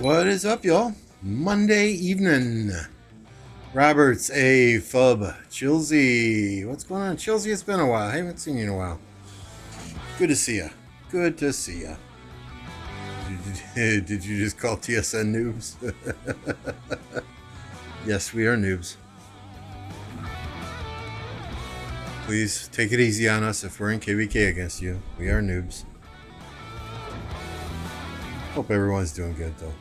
What is up, y'all? Monday evening. Roberts, A, Fub, Chilsey. What's going on, Chilsey? It's been a while. I haven't seen you in a while. Good to see ya. Good to see ya. Did you just call TSN noobs? Yes, we are noobs. Please take it easy on us if we're in KVK against you. We are noobs. Hope everyone's doing good, though.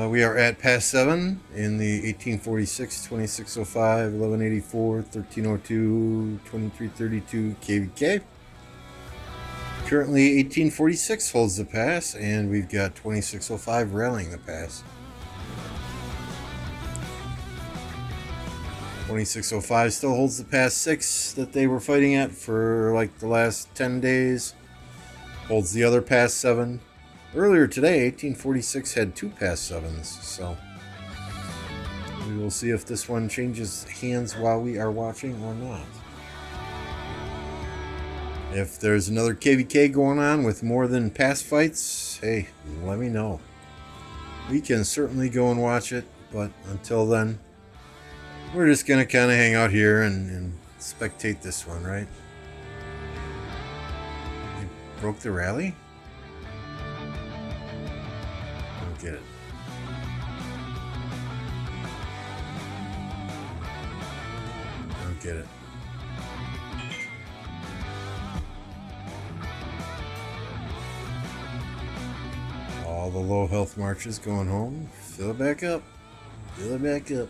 We are at past 7 in the 1846, 2605, 1184, 1302, 2332 KVK. Currently 1846 holds the pass, and we've got 2605 rallying the pass. 2605 still holds the pass 6 that they were fighting at for like the last 10 days. Holds the other pass 7. Earlier today, 1846 had 2 pass 7s, so we will see if this one changes hands while we are watching or not. If there's another KVK going on with more than pass fights, hey, let me know. We can certainly go and watch it, but until then, we're just going to kind of hang out here and spectate this one, right? They broke the rally? I don't get it. I don't get it. All the low health marches going home. Fill it back up. Fill it back up.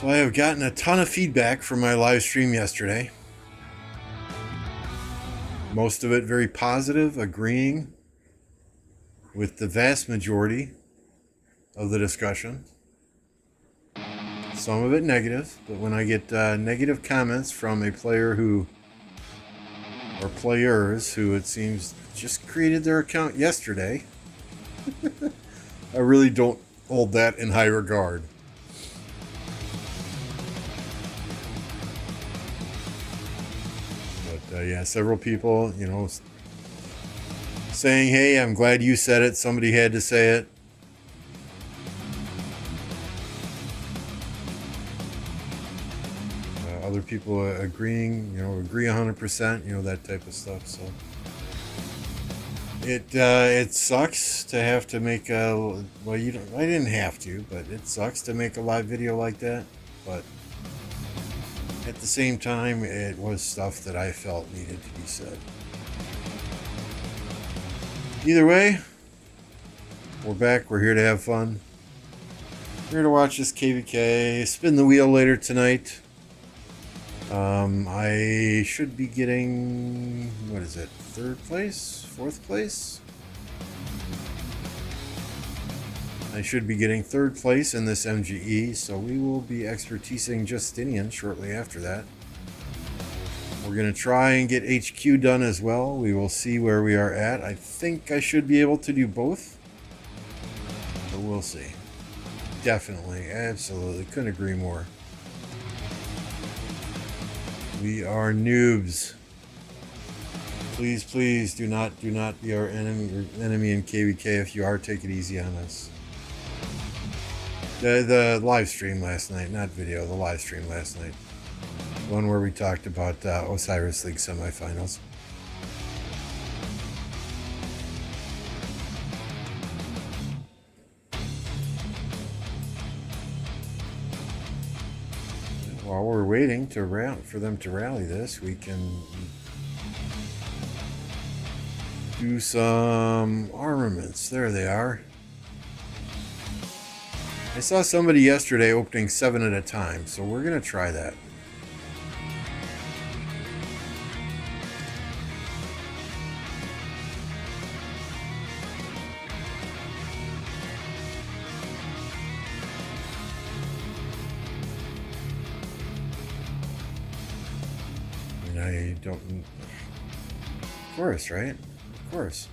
So I have gotten a ton of feedback from my live stream yesterday. Most of it very positive, agreeing with the vast majority of the discussion. Some of it negative, but when I get negative comments from a player who, or players who it seems just created their account yesterday, I really don't hold that in high regard. Yeah, several people, saying, hey, I'm glad you said it. Somebody had to say it. Other people agreeing, agree 100%, that type of stuff. So it sucks to have to make I didn't have to, but it sucks to make a live video like that. But at the same time, it was stuff that I felt needed to be said. Either way, we're back. We're here to have fun. We're here to watch this KVK. Spin the wheel later tonight. I should be getting, what is it, 3rd place? 4th place? I should be getting 3rd place in this MGE, so we will be expertising Justinian shortly after that. We're going to try and get HQ done as well. We will see where we are at. I think I should be able to do both, but we'll see. Definitely, absolutely, couldn't agree more. We are noobs. Please, please do not be our enemy in KVK. If you are, take it easy on us. The live stream last night, not video, the live stream last night. The one where we talked about Osiris League semifinals. While we're waiting for them to rally this, we can do some armaments. There they are. I saw somebody yesterday opening 7 at a time, so we're going to try that. I don't... Of course, right? Of course.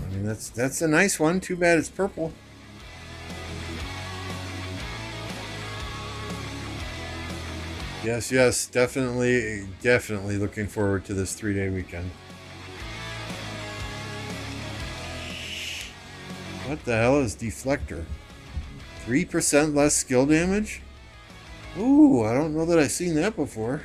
I mean, that's a nice one. Too bad it's purple. Yes, yes, definitely, definitely looking forward to this 3-day weekend. What the hell is Deflector? 3% less skill damage? Ooh, I don't know that I've seen that before.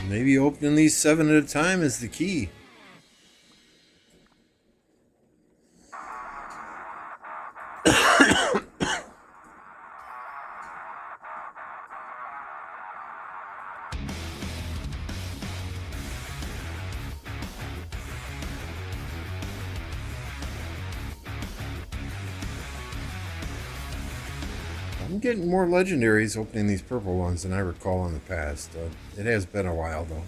Maybe opening these 7 at a time is the key. I'm getting more legendaries opening these purple ones than I recall in the past. It has been a while though.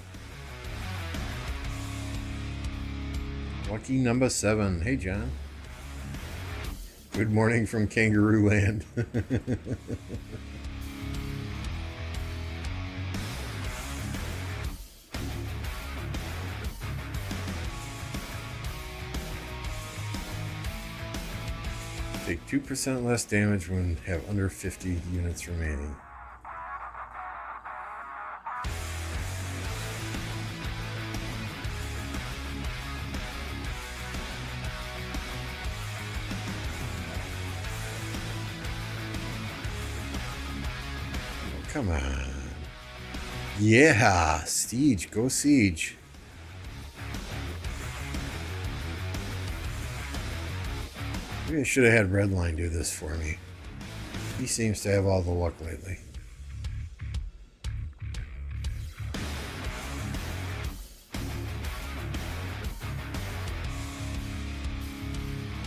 Lucky number 7. Hey, John. Good morning from Kangaroo Land. Take 2% less damage when have under 50 units remaining. Come on. Yeah, Siege. Go Siege. Maybe I should have had Redline do this for me. He seems to have all the luck lately.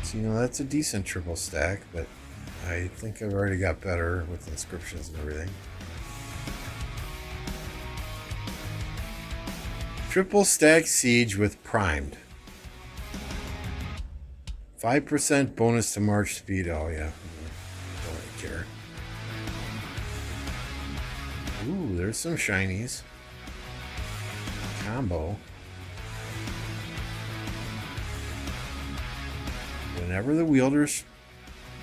So, you know, that's a decent triple stack, but I think I've already got better with inscriptions and everything. Triple stack Siege with Primed. 5% bonus to march speed. Oh, yeah. Don't really care. Ooh, there's some shinies. Combo. Whenever the wielder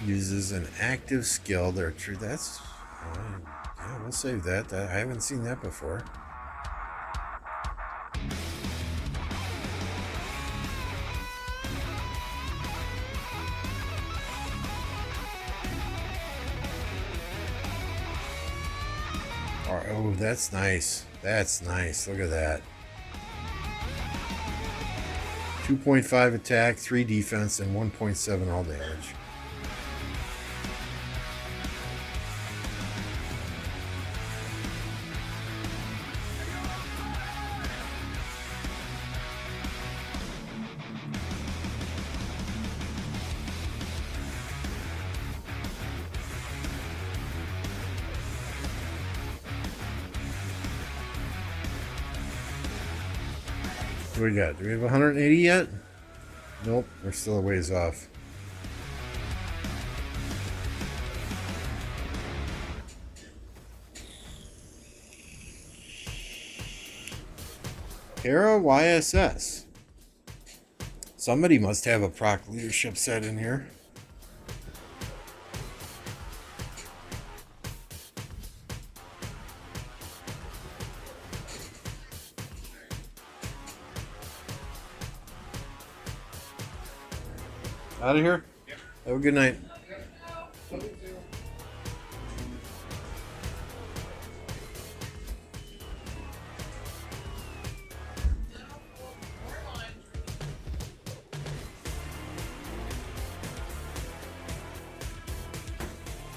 uses an active skill, they're true. That's. Yeah, we'll save that. I haven't seen that before. Oh, that's nice. That's nice. Look at that. 2.5 attack, 3 defense, and 1.7 all damage. What do we got? Do we have 180 yet? Nope, we're still a ways off. Hera YSS. Somebody must have a proc leadership set in here. Out of here? Yep. Have a good night.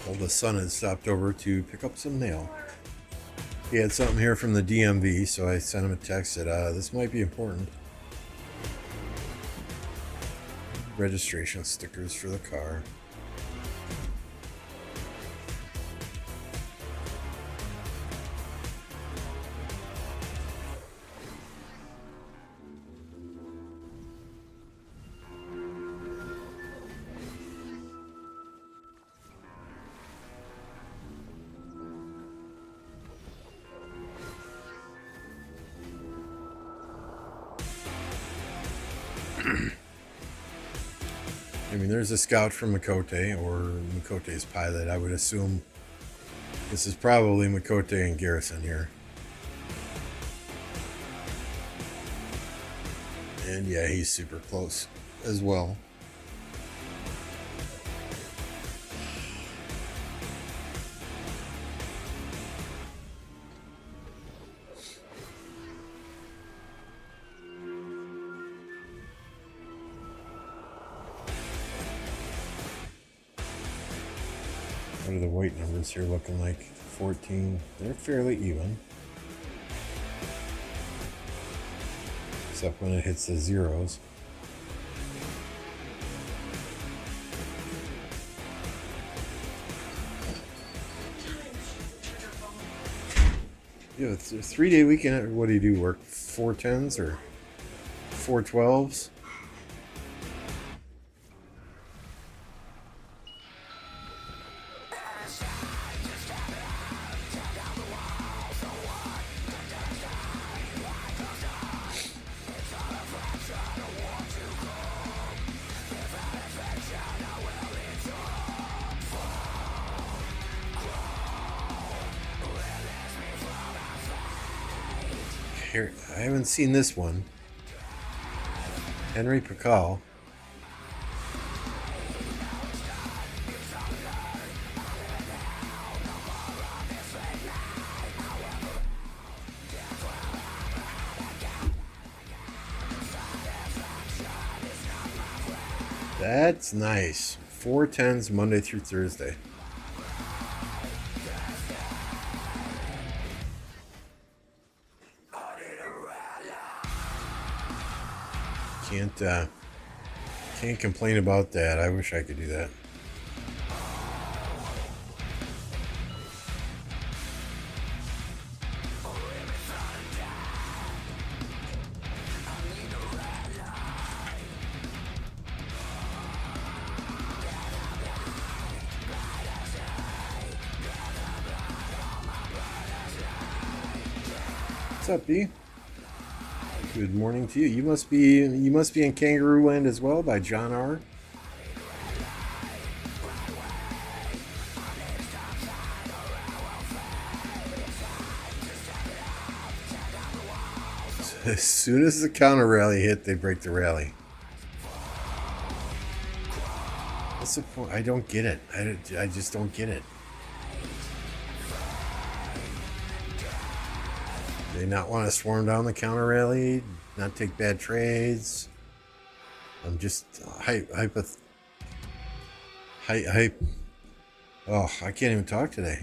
Well, the son had stopped over to pick up some mail. He had something here from the DMV, so I sent him a text that this might be important. Registration stickers for the car. I mean, there's a scout from Makote, or Makote's pilot. I would assume this is probably Makote and Garrison here. And yeah, he's super close as well. What are the white numbers here looking like? 14. They're fairly even. Except when it hits the zeros. Yeah, it's a 3-day weekend. What do you do? Work 4 10s or 4 12s? Here, I haven't seen this one. Henry Pakal. That's nice. 4 10s Monday through Thursday. Can't complain about that. I wish I could do that. What's up, B? Good morning to you. You must be in Kangaroo Land as well by John R. As soon as the counter rally hit, they break the rally. What's the point? I don't get it. I just don't get it. They not want to swarm down the counter rally, not take bad trades. I'm just hype. Oh, I can't even talk today.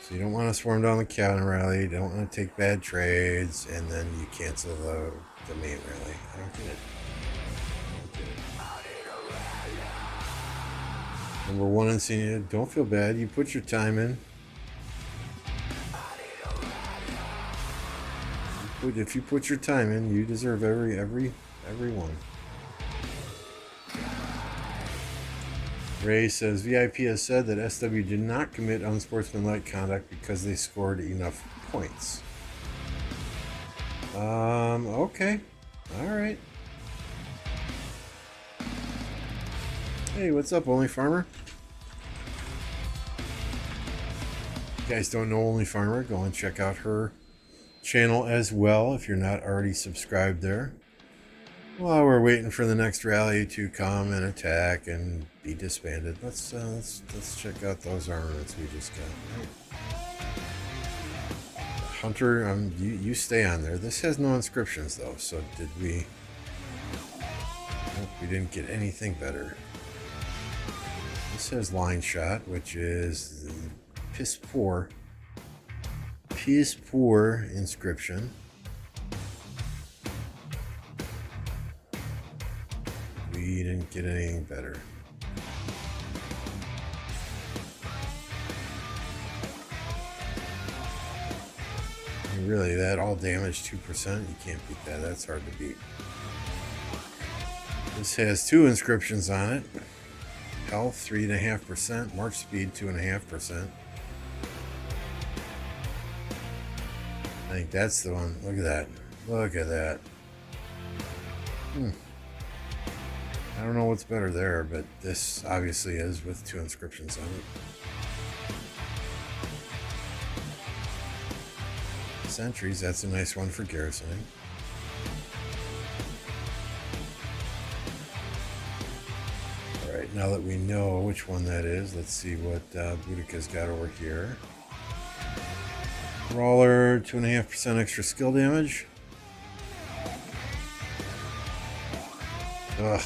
So you don't want to swarm down the counter rally, you don't want to take bad trades, and then you cancel the main rally. I don't get it. Number 1 in senior, don't feel bad. You put your time in. If you put your time in, you deserve every one. Ray says VIP has said that SW did not commit unsportsmanlike conduct because they scored enough points. Okay. Alright. Hey, what's up, Only Farmer? If you guys don't know Only Farmer, go and check out her channel as well if you're not already subscribed there. While we're waiting for the next rally to come and attack and be disbanded, let's check out those armaments we just got. Right. Hunter, you stay on there. This has no inscriptions though, so did we? Nope, we didn't get anything better. This has line shot, which is piss poor inscription. We didn't get anything better. And really, that all damage 2%, you can't beat that. That's hard to beat. This has 2 inscriptions on it. Health 3.5%, march speed 2.5%. I think that's the one. Look at that. Look at that. I don't know what's better there, but this obviously is with 2 inscriptions on it. Sentries, that's a nice one for garrisoning. Alright, now that we know which one that is, let's see what Boudica's got over here. Brawler, 2.5% extra skill damage. Ugh.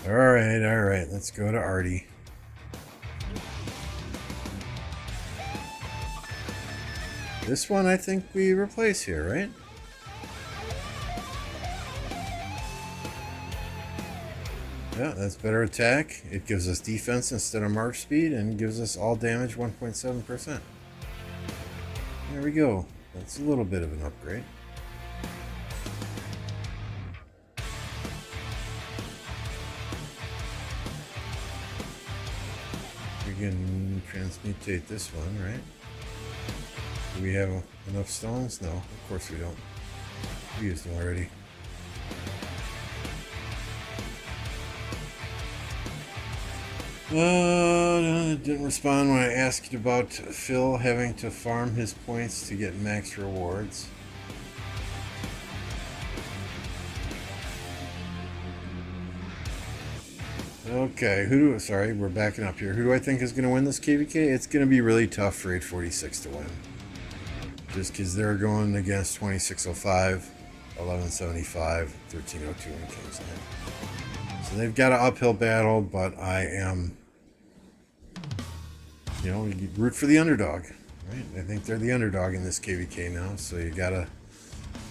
Alright, let's go to Artie. This one I think we replace here, right? Yeah, that's better attack. It gives us defense instead of march speed and gives us all damage 1.7%. There we go. That's a little bit of an upgrade. We can transmutate this one, right? Do we have enough stones? No, of course we don't. We used them already. Didn't respond when I asked about Phil having to farm his points to get max rewards. Okay, sorry, we're backing up here. Who do I think is going to win this KVK? It's going to be really tough for 846 to win. Just because they're going against 2605, 1175, 1302 in King's Land. So they've got an uphill battle, but I am, you root for the underdog, right? I think they're the underdog in this KVK now, so you gotta,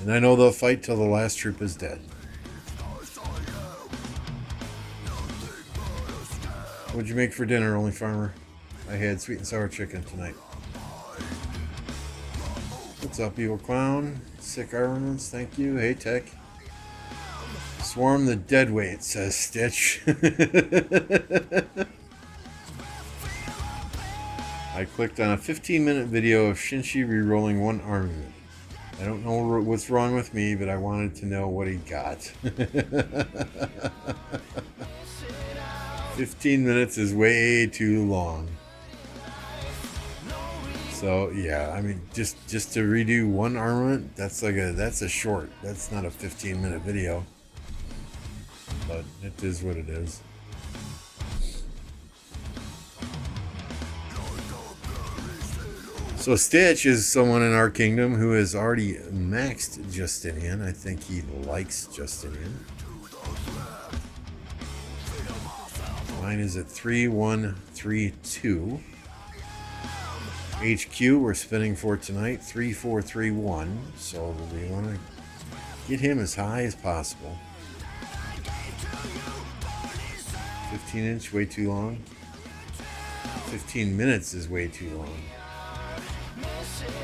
and I know they'll fight till the last troop is dead. What'd you make for dinner, Only Farmer? I had sweet and sour chicken tonight. What's up, Evil Clown? Sick Armaments, thank you. Hey, Tech. Swarm the deadweight, says Stitch. I clicked on a 15-minute video of Shinshi re-rolling 1 armament. I don't know what's wrong with me, but I wanted to know what he got. 15 minutes is way too long. So yeah, I mean, just to redo 1 armament, that's a short. That's not a 15-minute video. But it is what it is. So Stitch is someone in our kingdom who has already maxed Justinian. I think he likes Justinian. Mine is at 3132. HQ we're spinning for tonight, 3431. So we want to get him as high as possible. 15-inch, way too long. 15 minutes is way too long.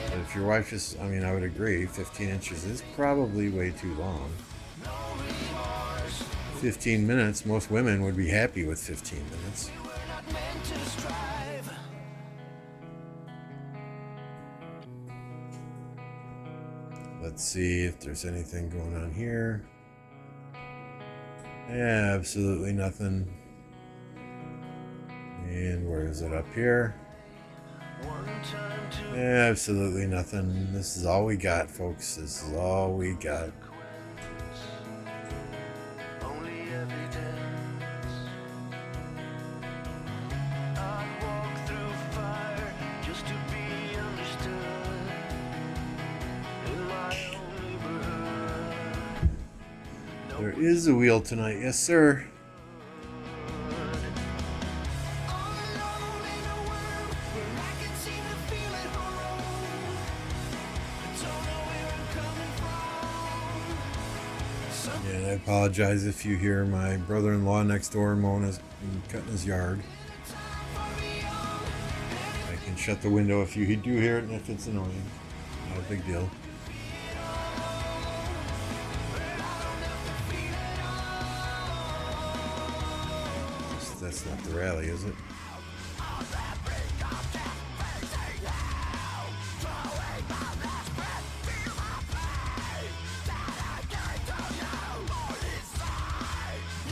But if your wife is, I mean, I would agree, 15 inches is probably way too long. 15 minutes, most women would be happy with 15 minutes. Let's see if there's anything going on here. Yeah, absolutely nothing. And where is it? Up here? Yeah, absolutely nothing. This is all we got, folks. This is all we got. There is a wheel tonight, yes sir. Yeah, and I apologize if you hear my brother-in-law next door cutting his yard. I can shut the window if you do hear it and if it's annoying. Not a big deal. That's not the rally, is it?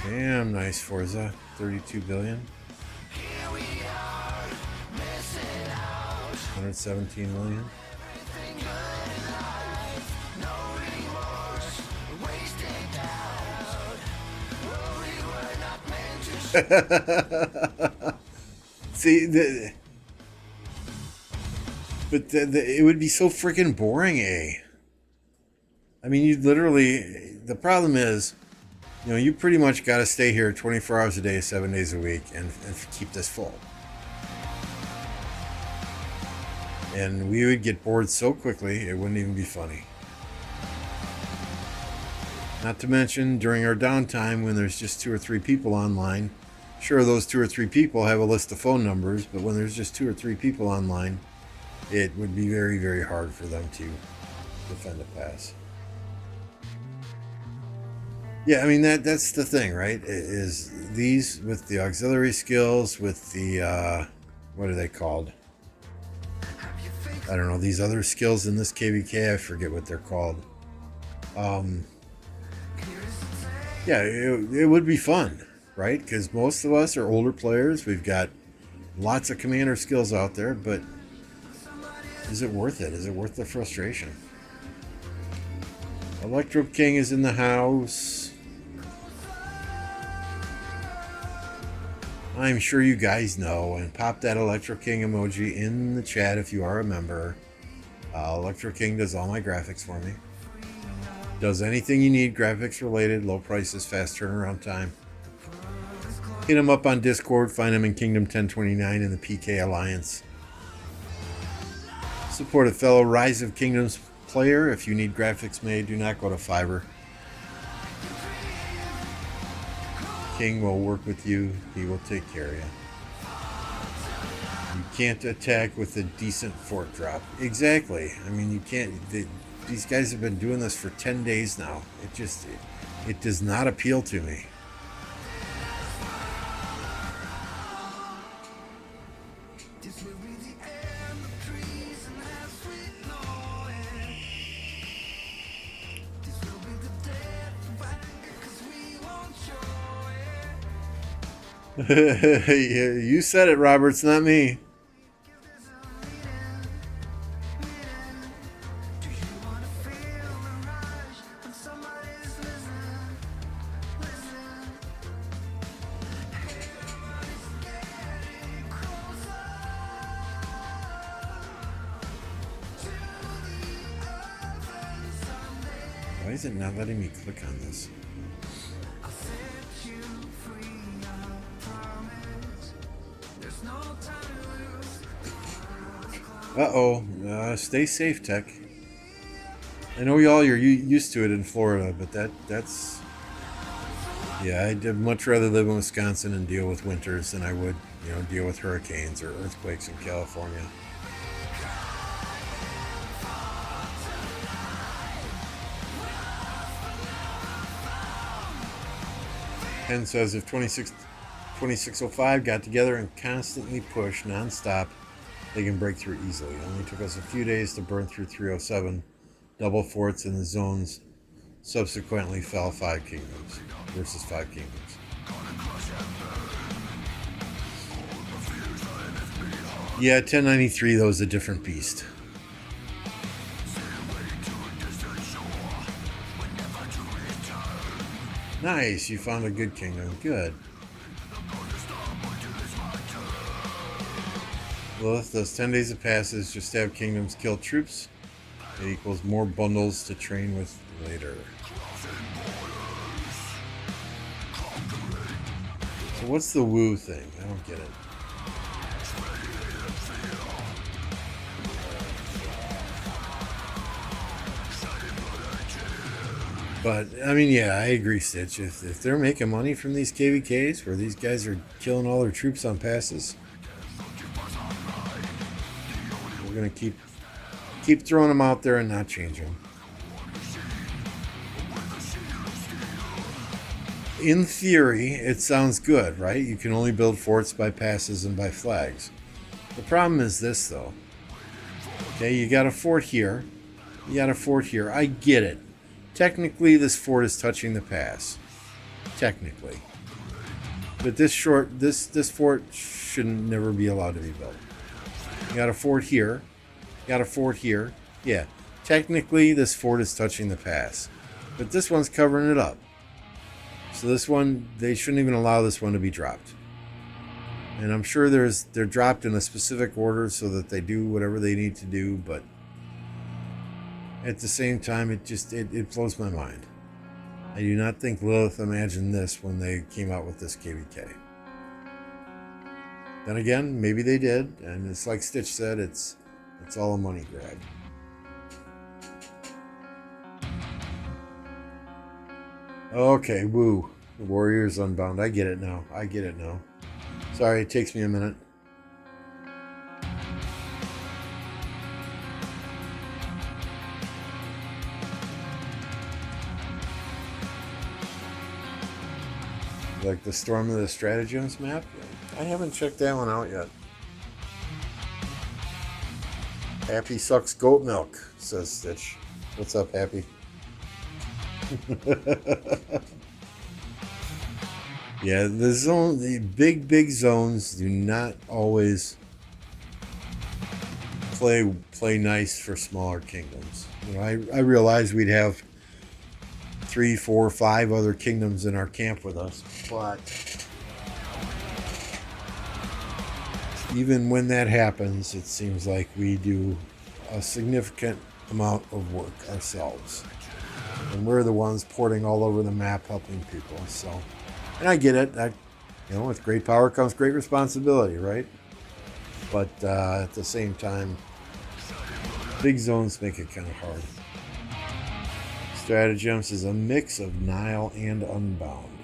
Damn, nice Forza. 32 billion. 117 million. See, it would be so freaking boring, eh? I mean, you literally, the problem is, you know, you pretty much got to stay here 24 hours a day, 7 days a week, and keep this full. And we would get bored so quickly, it wouldn't even be funny. Not to mention, during our downtime, when there's just 2 or 3 people online, sure, those 2 or 3 people have a list of phone numbers, but when there's just 2 or 3 people online, it would be very, very hard for them to defend a pass. Yeah, I mean, that's the thing, right? Is these, with the auxiliary skills, with the, what are they called? I don't know, these other skills in this KVK, I forget what they're called. Yeah, it would be fun, right? Because most of us are older players. We've got lots of commander skills out there, but is it worth it? Is it worth the frustration? Electro King is in the house. I'm sure you guys know, and pop that Electro King emoji in the chat if you are a member. Electro King does all my graphics for me. Does anything you need graphics related, low prices, fast turnaround time. Hit him up on Discord, find him in Kingdom 1029 in the PK Alliance. Support a fellow Rise of Kingdoms player. If you need graphics made, do not go to Fiverr. King will work with you. He will take care of you. You can't attack with a decent fort drop. Exactly. I mean, you can't. These guys have been doing this for 10 days now. It does not appeal to me. You said it, Roberts, not me. Why is it not letting me click on this? Stay safe, Tech. I know you're used to it in Florida, but that's... Yeah, I'd much rather live in Wisconsin and deal with winters than I would, deal with hurricanes or earthquakes in California. Ken says if 2605 got together and constantly pushed nonstop, they can break through easily. It only took us a few days to burn through 307. Double forts in the zones subsequently fell 5 kingdoms versus 5 kingdoms. Yeah, 1093 though is a different beast. Nice, you found a good kingdom. Good. Lilith does 10 days of passes, just have kingdoms kill troops. It equals more bundles to train with later. So what's the woo thing? I don't get it. But, I mean, yeah, I agree, Stitch. If they're making money from these KVKs, where these guys are killing all their troops on passes, we're going to keep throwing them out there and not change them. In theory, it sounds good, right? You can only build forts by passes and by flags. The problem is this, though. Okay, you got a fort here. You got a fort here. I get it. Technically, this fort is touching the pass. Technically. But this fort should never be allowed to be built. You got a fort here. You got a fort here. Yeah. Technically, this fort is touching the pass. But this one's covering it up. So this one, they shouldn't even allow this one to be dropped. And I'm sure they're dropped in a specific order so that they do whatever they need to do, but at the same time, it blows my mind. I do not think Lilith imagined this when they came out with this KVK. Then again, maybe they did, and it's like Stitch said, it's all a money grab. Okay, woo. The Warriors Unbound. I get it now. Sorry, it takes me a minute. Like the Storm of the Stratagems map? I haven't checked that one out yet. Happy sucks goat milk, says Stitch. What's up, Happy? Yeah, the big zones do not always play nice for smaller kingdoms. You know, I realize we'd have 3, 4, 5 other kingdoms in our camp with us, but even when that happens, it seems like we do a significant amount of work ourselves. And we're the ones porting all over the map, helping people. So, and I get it. With great power comes great responsibility, right? But at the same time, big zones make it kind of hard. Stratagems is a mix of Nile and Unbound.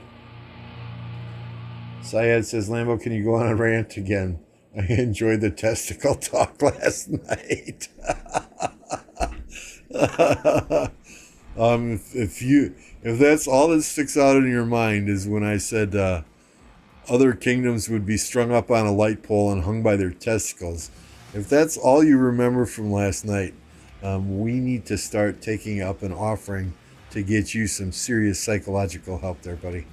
Syed says, Lambo, can you go on a rant again? I enjoyed the testicle talk last night. If that's all that sticks out in your mind is when I said other kingdoms would be strung up on a light pole and hung by their testicles. If that's all you remember from last night, we need to start taking up an offering to get you some serious psychological help there, buddy.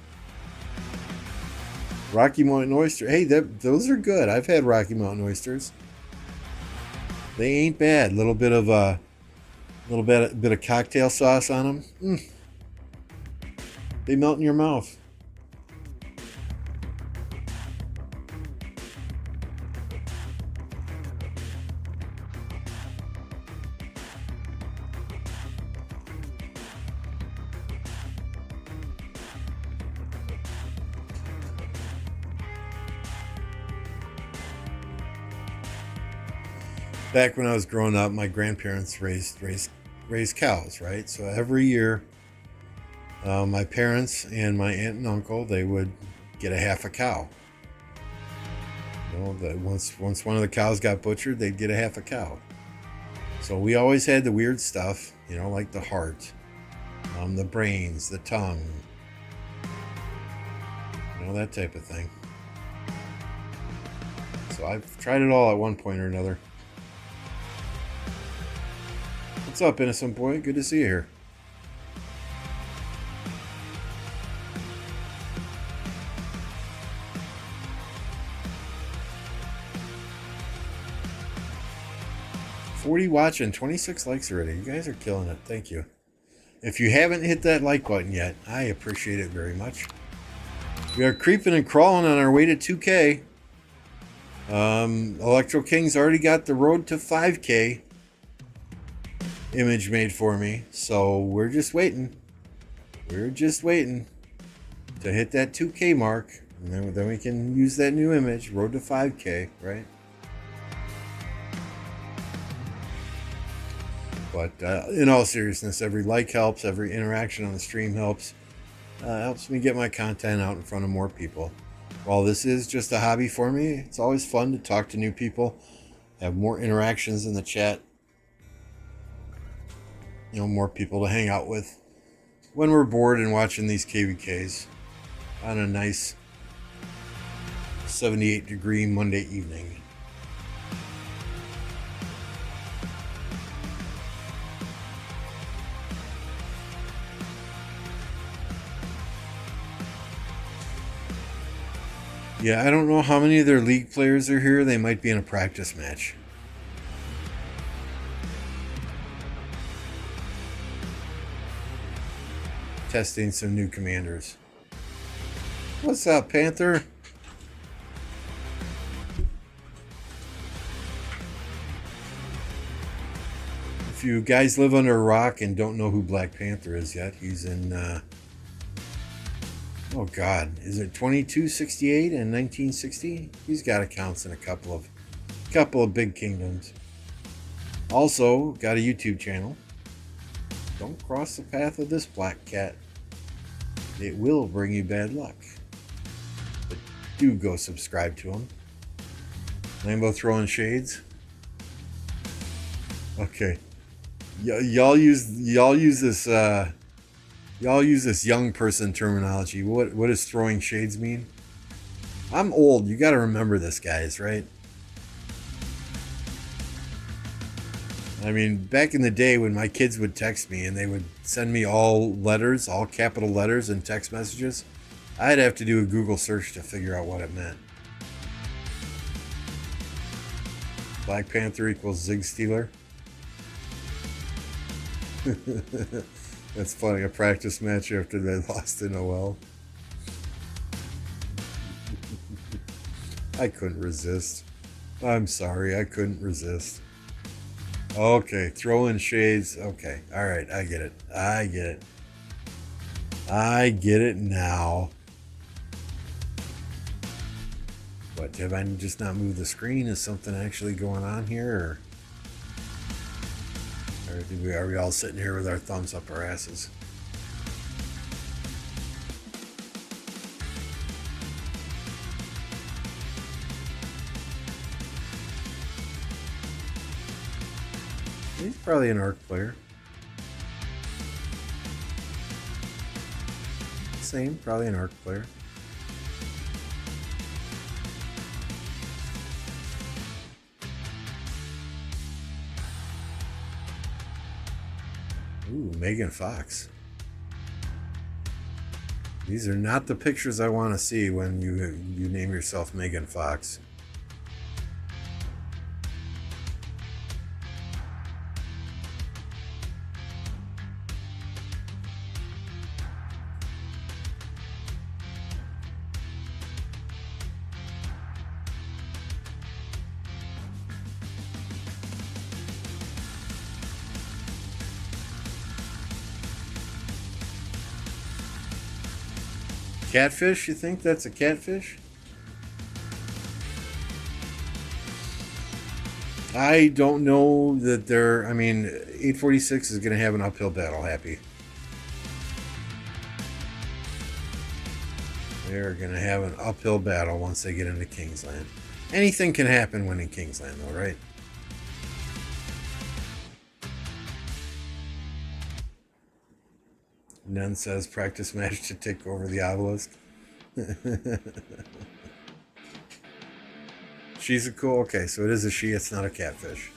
Rocky Mountain Oyster. Hey, those are good. I've had Rocky Mountain Oysters. They ain't bad. Little bit of cocktail sauce on them. They melt in your mouth. Back when I was growing up, my grandparents raised cows, right? So every year, my parents and my aunt and uncle, they would get a half a cow. Once one of the cows got butchered, they'd get a half a cow. So we always had the weird stuff, like the heart, the brains, the tongue, that type of thing. So I've tried it all at one point or another. What's up, innocent boy? Good to see you here. $40 watching, 26 likes already. You guys are killing it. Thank you. If you haven't hit that like button yet, I appreciate it very much. We are creeping and crawling on our way to 2K. Electro King's already got the road to 5K image made for me, so we're just waiting to hit that 2K mark, and then we can use that new image, road to 5K, right? But in all seriousness, every like helps, every interaction on the stream helps me get my content out in front of more people. While this is just a hobby for me, it's always fun to talk to new people, have more interactions in the chat, more people to hang out with when we're bored and watching these KVKs. on a nice 78-degree Monday evening. Yeah, I don't know how many of their league players are here. They might be in a practice match. Testing some new commanders. What's up, Panther? If you guys live under a rock and don't know who Black Panther is yet, he's in oh God, is it 2268 and 1960? He's got accounts in a couple of big kingdoms. Also got a YouTube channel. Don't cross the path of this black cat. It will bring you bad luck. But do go subscribe to him. Lambo throwing shades. Okay. Y'all use this young person terminology. What does throwing shades mean? I'm old. You got to remember this, guys, right? I mean, back in the day when my kids would text me and they would send me all letters, all capital letters and text messages, I'd have to do a Google search to figure out what it meant. Black Panther equals Zig Stealer. That's funny, a practice match after they lost in OL. I couldn't resist. I'm sorry, I couldn't resist. Okay, throwing shades. Okay, alright, I get it. I get it now. What, have I just not moved the screen? Is something actually going on here? Or are we all sitting here with our thumbs up our asses? He's probably an arc player. Same, probably an arc player. Ooh, Megan Fox. These are not the pictures I want to see when you name yourself Megan Fox. Catfish? You think that's a catfish? I don't know that they're... I mean, 846 is going to have an uphill battle, Happy. They're going to have an uphill battle once they get into Kingsland. Anything can happen when in Kingsland, though, right? Nen says practice match to take over the obelisk. She's a cool... Okay, so it is a she, it's not a catfish.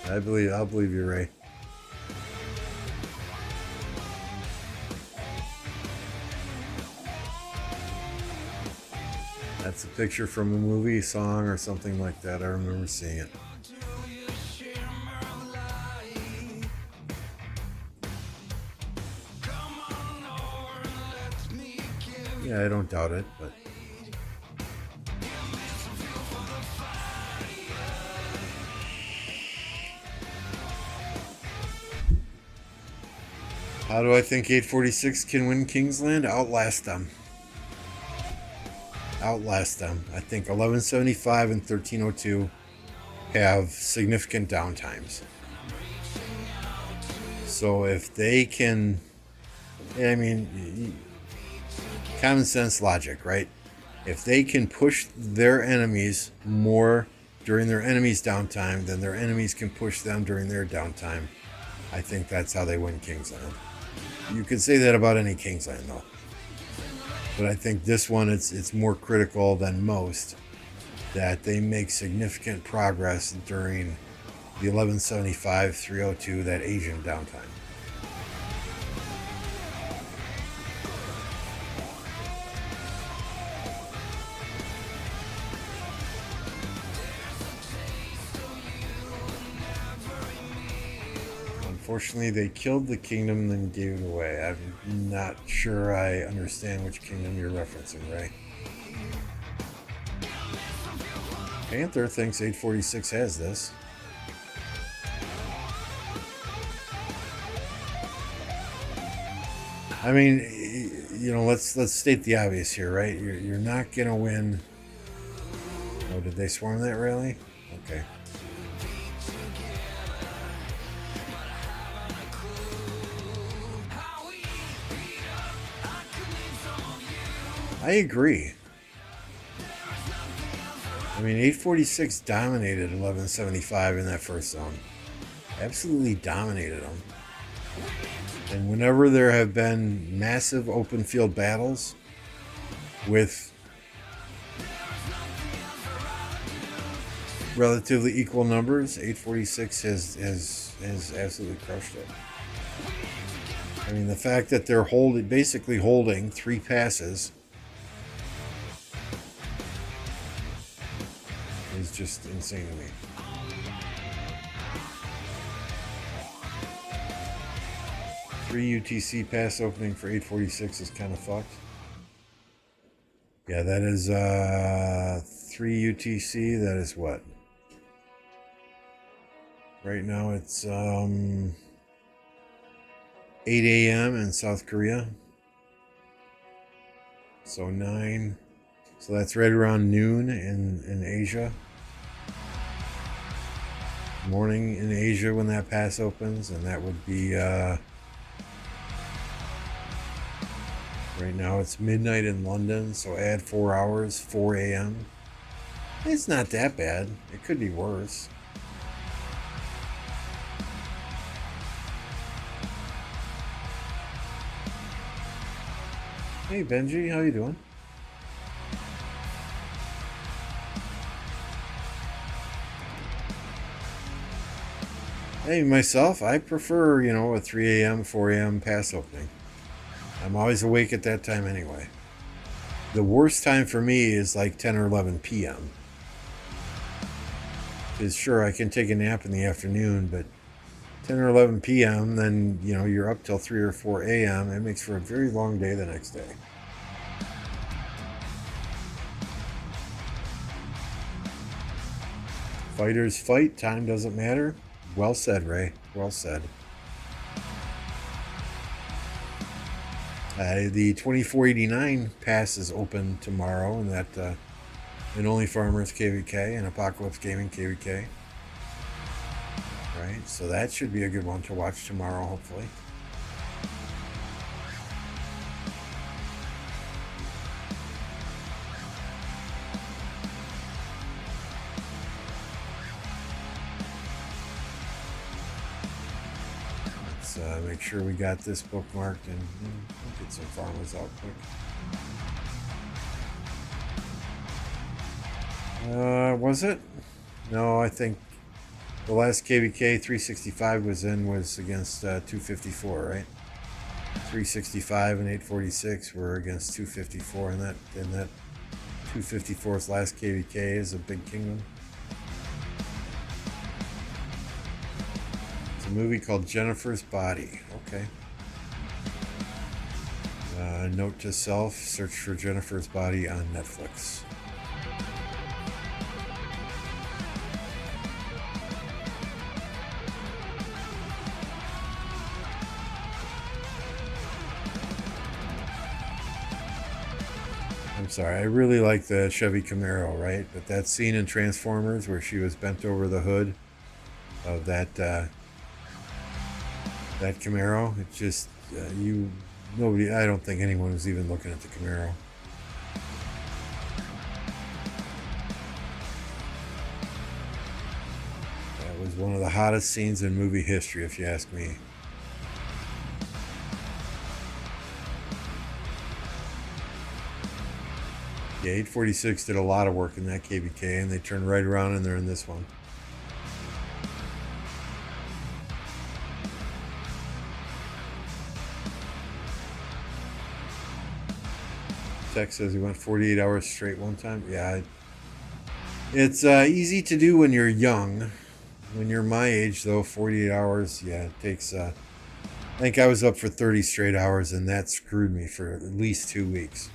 I'll believe you, Ray. That's a picture from a movie, song, or something like that. I remember seeing it. Yeah, I don't doubt it, but... How do I think 846 can win Kingsland? Outlast them. Outlast them. I think 1175 and 1302 have significant downtimes. So if they can... I mean... Common sense logic, right? If they can push their enemies more during their enemies' downtime, then their enemies can push them during their downtime. I think that's how they win Kingsland. You could say that about any Kingsland, though. But I think this one, it's more critical than most that they make significant progress during the 1175-302, that Asian downtime. Unfortunately, they killed the kingdom and then gave it away. I'm not sure I understand which kingdom you're referencing, Ray. Panther thinks 846 has this. I mean, you know, let's state the obvious here, right? You're not gonna win. Oh, did they swarm that rally? Okay. I agree. I mean, 846 dominated 1175 in that first zone. Absolutely dominated them. And whenever there have been massive open field battles with relatively equal numbers, 846 has absolutely crushed it. I mean, the fact that they're basically holding 3 passes is just insane to me. Three UTC pass opening for 846 is kind of fucked. Yeah, that is 3 UTC. That is what? Right now it's 8 a.m. in South Korea. So 9. So that's right around noon in Asia. Morning in Asia when that pass opens, and that would be right now it's midnight in London, so add 4 hours, 4 a.m. It's not that bad. It could be worse. Hey Benji, how you doing? Hey, myself, I prefer, you know, a 3 a.m., 4 a.m. pass opening. I'm always awake at that time anyway. The worst time for me is like 10 or 11 p.m. Because sure, I can take a nap in the afternoon, but 10 or 11 p.m., then, you know, you're up till 3 or 4 a.m. It makes for a very long day the next day. Fighters fight, time doesn't matter. Well said, Ray. Well said. The 2489 pass is open tomorrow, and that in Only Farmers KVK and Apocalypse Gaming KVK. Right, so that should be a good one to watch tomorrow, hopefully. Make sure we got this bookmarked and get some farmers out quick. Was it? No, I think the last KVK 365 was against 254, right? 365 and 846 were against 254, and that 254's last KVK is a big kingdom. Movie called Jennifer's Body. Okay. Note to self, search for Jennifer's Body on Netflix. I'm sorry, I really like the Chevy Camaro, right? But that scene in Transformers where she was bent over the hood of that Camaro, it just nobody, I don't think anyone was even looking at the Camaro. That was one of the hottest scenes in movie history, if you ask me. Yeah, 846 did a lot of work in that KBK, and they turned right around and they're in this one. Tech says he went 48 hours straight one time. Yeah, it's easy to do when you're young. When you're my age, though, 48 hours, yeah, it takes... I think I was up for 30 straight hours, and that screwed me for at least 2 weeks.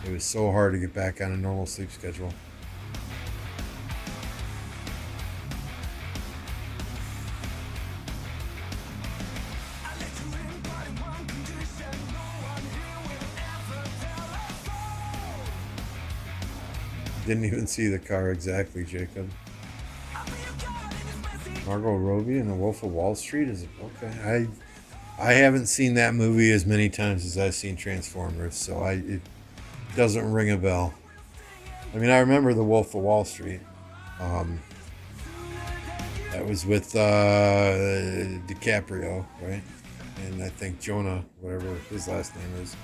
It was so hard to get back on a normal sleep schedule. Didn't even see the car exactly, Jacob. Margot Robbie and The Wolf of Wall Street is okay. I haven't seen that movie as many times as I've seen Transformers, so it doesn't ring a bell. I mean, I remember The Wolf of Wall Street. That was with DiCaprio, right? And I think Jonah, whatever his last name is.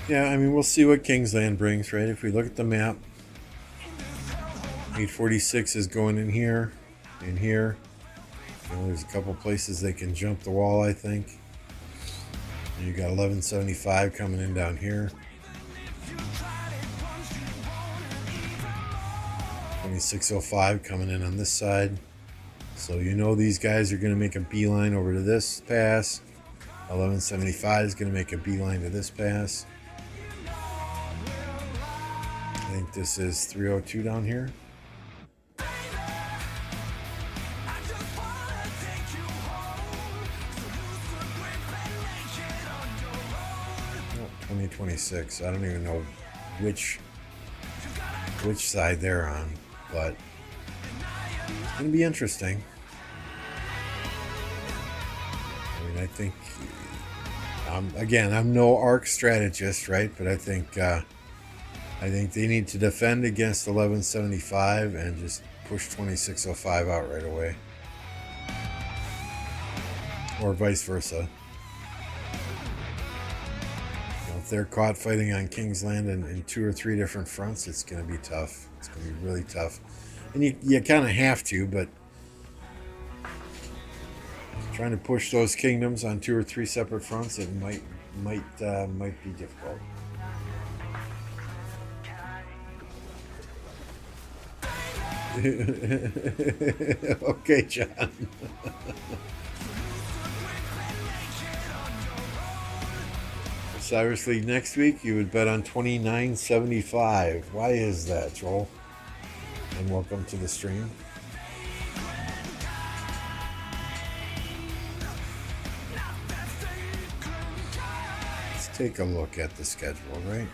Yeah, I mean, we'll see what Kingsland brings, right? If we look at the map, 846 is going in here, in here. You know, there's a couple places they can jump the wall, I think. And you got 1175 coming in down here. 2605 coming in on this side. So you know these guys are going to make a beeline over to this pass. 1175 is going to make a beeline to this pass. I think this is 302 down here. Oh, 2026. I don't even know which side they're on, but it's going to be interesting. I mean, I think, again, I'm no ARC strategist, right? But I think they need to defend against 1175 and just push 2605 out right away. Or vice versa. You know, if they're caught fighting on Kingsland in 2 or 3 different fronts, it's going to be tough. It's going to be really tough. And you kind of have to, but trying to push those kingdoms on 2 or 3 separate fronts, it might be difficult. Okay, John. Osiris League next week, you would bet on 29.75. Why is that, Joel? And welcome to the stream. Let's take a look at the schedule, right?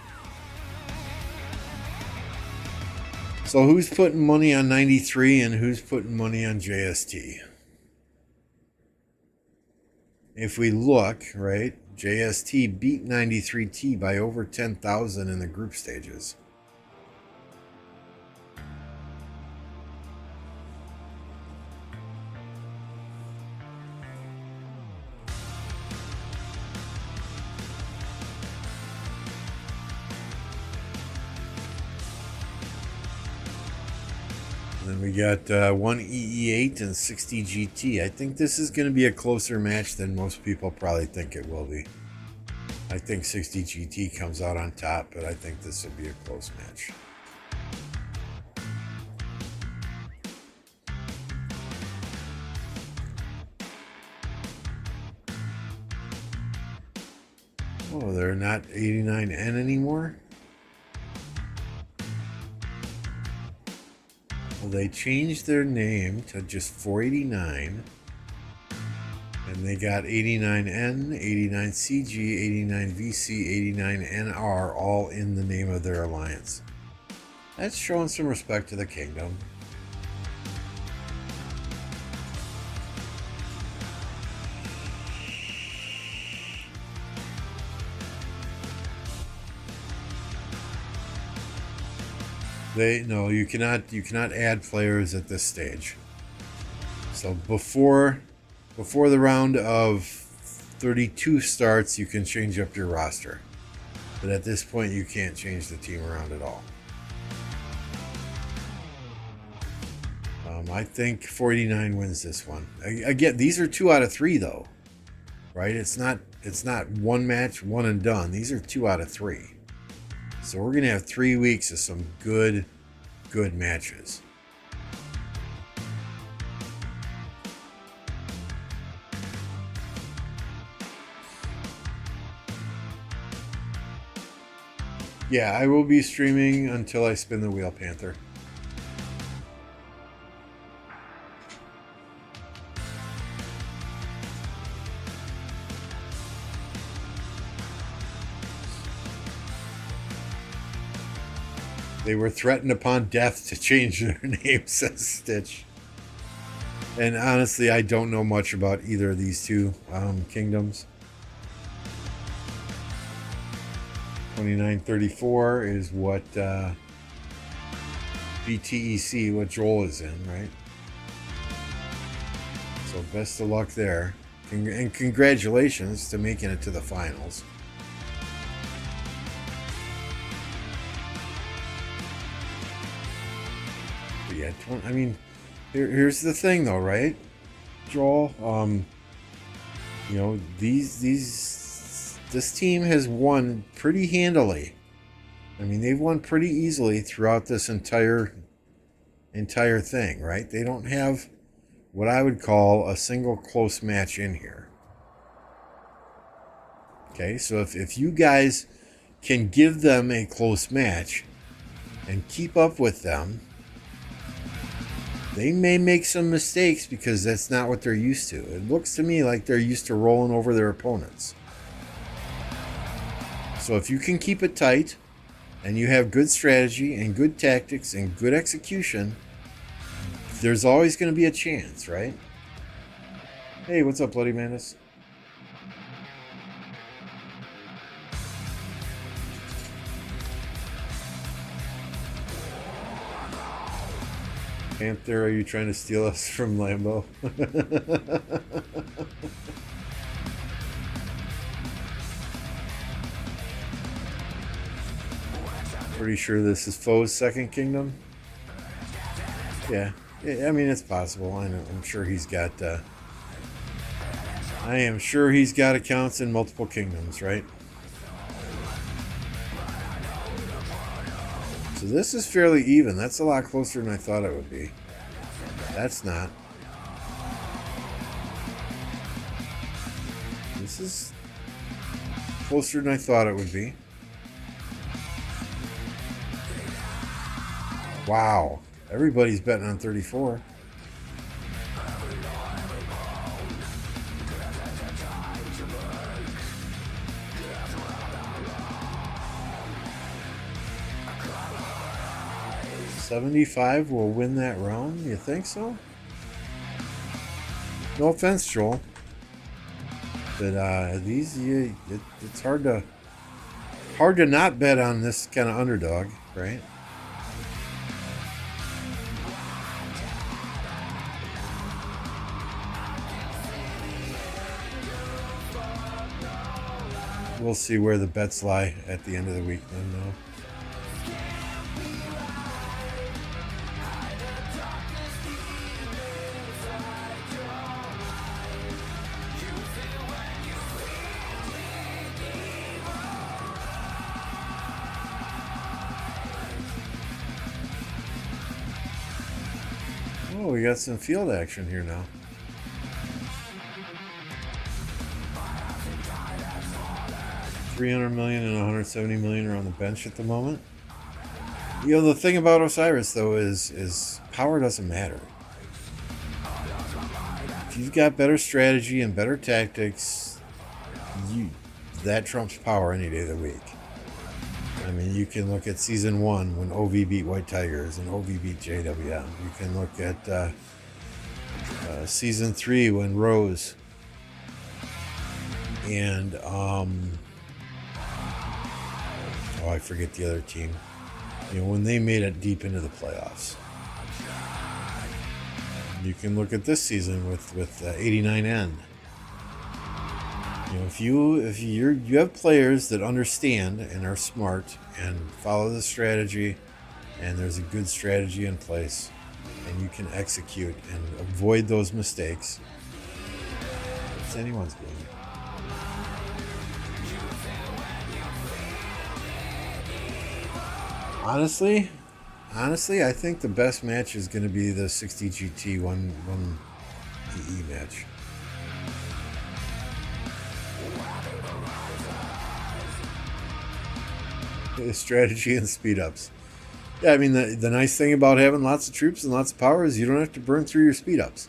So who's putting money on 93 and who's putting money on JST? If we look, right, JST beat 93T by over 10,000 in the group stages. Then we got 1 EE8 and 60 GT. I think this is going to be a closer match than most people probably think it will be. I think 60 GT comes out on top, but I think this will be a close match. Oh, they're not 89N anymore? Well, they changed their name to just 489, and they got 89N, 89CG, 89VC, 89NR all in the name of their alliance. That's showing some respect to the kingdom. You cannot add players at this stage. So before the round of 32 starts, you can change up your roster. But at this point, you can't change the team around at all. I think 49 wins this one. Again, these are 2 out of 3 though, right? It's not one match, one and done. These are 2 out of 3. So we're gonna have 3 weeks of some good matches. Yeah, I will be streaming until I spin the wheel, Panther. They were threatened upon death to change their name, says Stitch. And honestly, I don't know much about either of these two kingdoms. 2934 is what BTEC, what Joel is in, right? So best of luck there. And congratulations to making it to the finals. But yeah, I mean, here's the thing though, right? Joel, you know, this team has won pretty handily. I mean, they've won pretty easily throughout this entire thing, right? They don't have what I would call a single close match in here. Okay, so if you guys can give them a close match and keep up with them, they may make some mistakes because that's not what they're used to. It looks to me like they're used to rolling over their opponents. So if you can keep it tight and you have good strategy and good tactics and good execution, there's always going to be a chance, right? Hey, what's up, Bloody Manus? Panther, are you trying to steal us from Lambo? Pretty sure this is Foe's second kingdom. Yeah, I mean, it's possible. I know. I'm sure he's got. I am sure he's got accounts in multiple kingdoms, right? So this is fairly even. That's a lot closer than I thought it would be. That's not. This is closer than I thought it would be. Wow. Everybody's betting on 34. $75 will win that round? You think so? No offense, Joel. But it's hard to not bet on this kind of underdog, right? We'll see where the bets lie at the end of the week then, though. Oh, we got some field action here now. $300 million and $170 million are on the bench at the moment. You know, the thing about Osiris though is power doesn't matter. If you've got better strategy and better tactics, that trumps power any day of the week. I mean, you can look at season 1 when OV beat White Tigers and OV beat JWM. You can look at season 3 when Rose and I forget the other team. You know, when they made it deep into the playoffs. You can look at this season with 89N. You know, if you have players that understand and are smart and follow the strategy, and there's a good strategy in place, and you can execute and avoid those mistakes, it's anyone's game. Honestly, I think the best match is going to be the 60 GT 1 PE match. Strategy and speed ups. Yeah, I mean, the nice thing about having lots of troops and lots of power is you don't have to burn through your speed ups.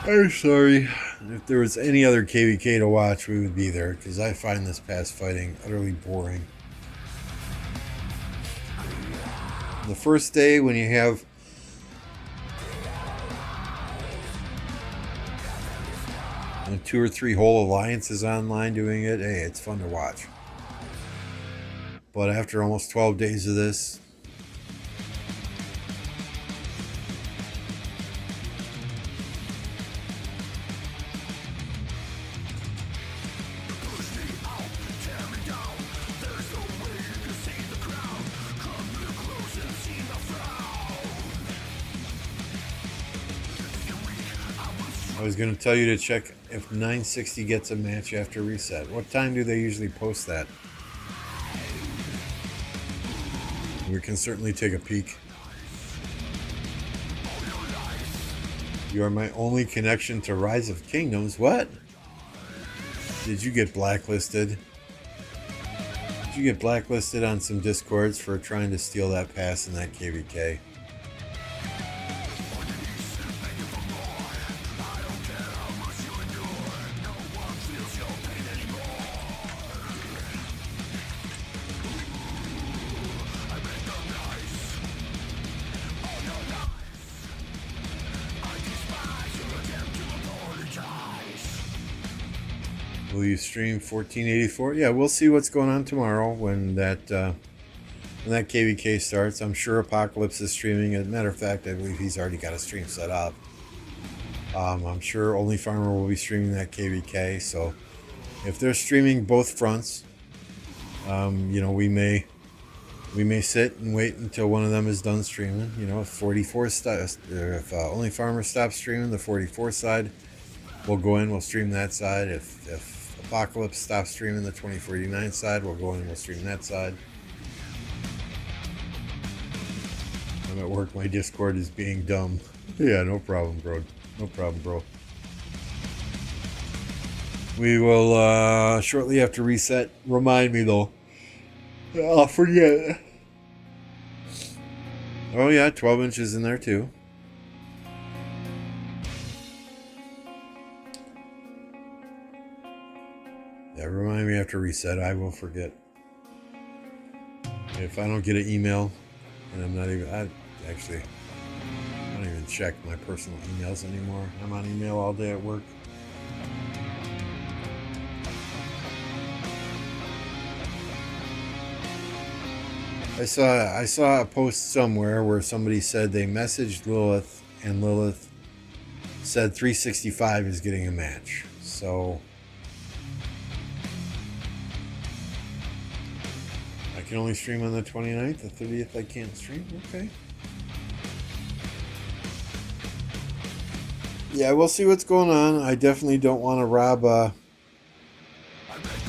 I'm sorry. If there was any other KVK to watch, we would be there, because I find this past fighting utterly boring. The first day, when you have two or three whole alliances online doing it, hey, it's fun to watch. But after almost 12 days of this, I was going to tell you to check if 960 gets a match after reset. What time do they usually post that? We can certainly take a peek. You are my only connection to Rise of Kingdoms. What? Did you get blacklisted? Did you get blacklisted on some Discords for trying to steal that pass in that KVK? Will you stream 1484? Yeah, we'll see what's going on tomorrow when that KVK starts. I'm sure Apocalypse is streaming. As a matter of fact, I believe he's already got a stream set up. I'm sure Only Farmer will be streaming that KVK. So if they're streaming both fronts, you know, we may sit and wait until one of them is done streaming. You know, if Only Farmer stops streaming the 44 side, we'll go in, we'll stream that side. If Apocalypse stops streaming the 2489 side, we'll go in and we'll stream that side. I'm at work, my Discord is being dumb. Yeah, no problem, bro. No problem, bro. We will, shortly after reset, remind me though. I'll forget. Oh yeah, 12 inches in there too. Yeah, remind me after reset. I will forget. If I don't get an email, and I'm not even, I don't even check my personal emails anymore. I'm on email all day at work. I saw a post somewhere where somebody said they messaged Lilith, and Lilith said 365 is getting a match. So I can only stream on the 29th, the 30th I can't stream. Okay. Yeah, we'll see what's going on. I definitely don't want to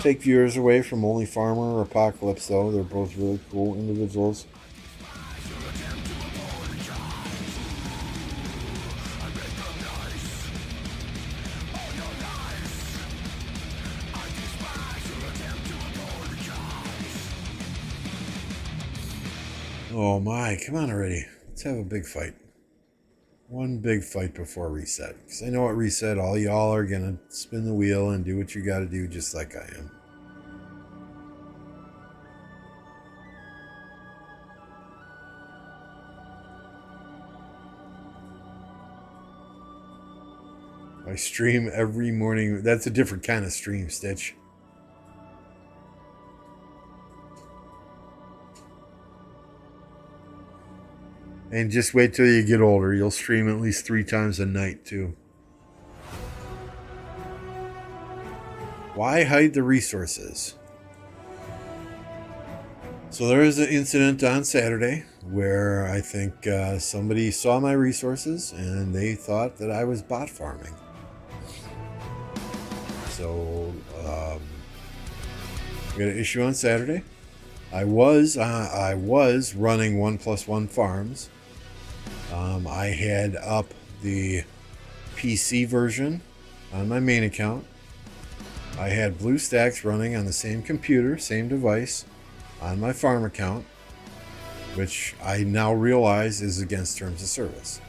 take viewers away from Only Farmer or Apocalypse, though. They're both really cool individuals. Oh my, come on already. Let's have a big fight. One big fight before reset. Because I know at reset, all y'all are going to spin the wheel and do what you got to do just like I am. I stream every morning. That's a different kind of stream, Stitch. And just wait till you get older. You'll stream at least 3 times a night, too. Why hide the resources? So there was an incident on Saturday where I think somebody saw my resources and they thought that I was bot farming. So we got an issue on Saturday. I was running 1+1 farms. I had up the PC version on my main account. I had BlueStacks running on the same computer, same device, on my farm account, which I now realize is against terms of service.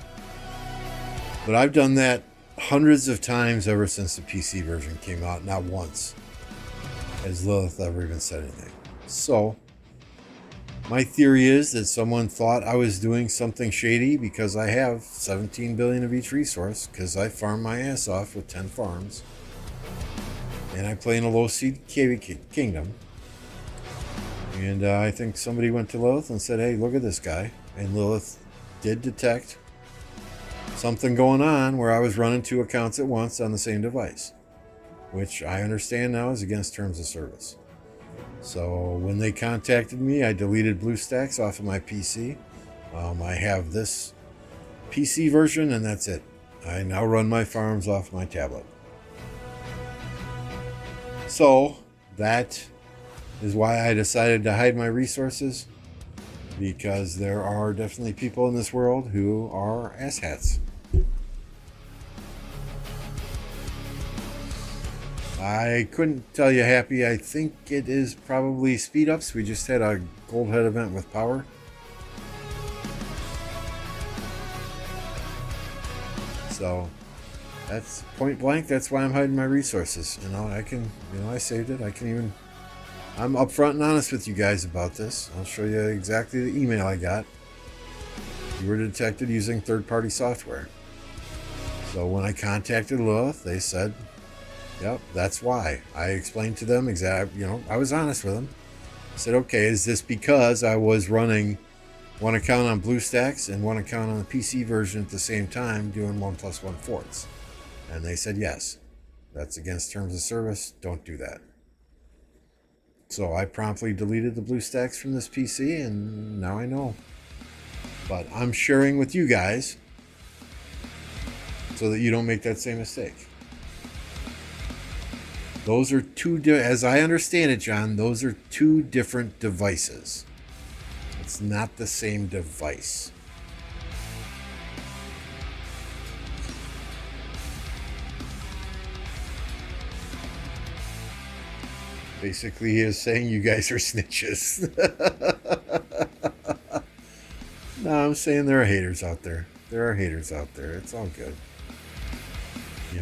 But I've done that hundreds of times ever since the PC version came out. Not once has Lilith ever even said anything. So my theory is that someone thought I was doing something shady because I have 17 billion of each resource, because I farm my ass off with 10 farms. And I play in a low seed kingdom. And I think somebody went to Lilith and said, hey, look at this guy. And Lilith did detect something going on where I was running 2 accounts at once on the same device, which I understand now is against terms of service. So when they contacted me, I deleted BlueStacks off of my PC. I have this PC version, and that's it. I now run my farms off my tablet. So that is why I decided to hide my resources, because there are definitely people in this world who are asshats. I couldn't tell you happy. I think it is probably speed ups. We just had a gold head event with power. So that's point blank. That's why I'm hiding my resources. I saved it. I'm upfront and honest with you guys about this. I'll show you exactly the email I got. You were detected using third-party software. So when I contacted Lilith, they said, yep, that's why. I explained to them I was honest with them. I said, okay, is this because I was running 1 account on BlueStacks and 1 account on the PC version at the same time doing 1+1 forts? And they said, yes, that's against terms of service. Don't do that. So I promptly deleted the BlueStacks from this PC, and now I know. But I'm sharing with you guys so that you don't make that same mistake. Those are as I understand it, John, those are 2 different devices. It's not the same device. Basically, he is saying you guys are snitches. No, I'm saying there are haters out there. There are haters out there. It's all good.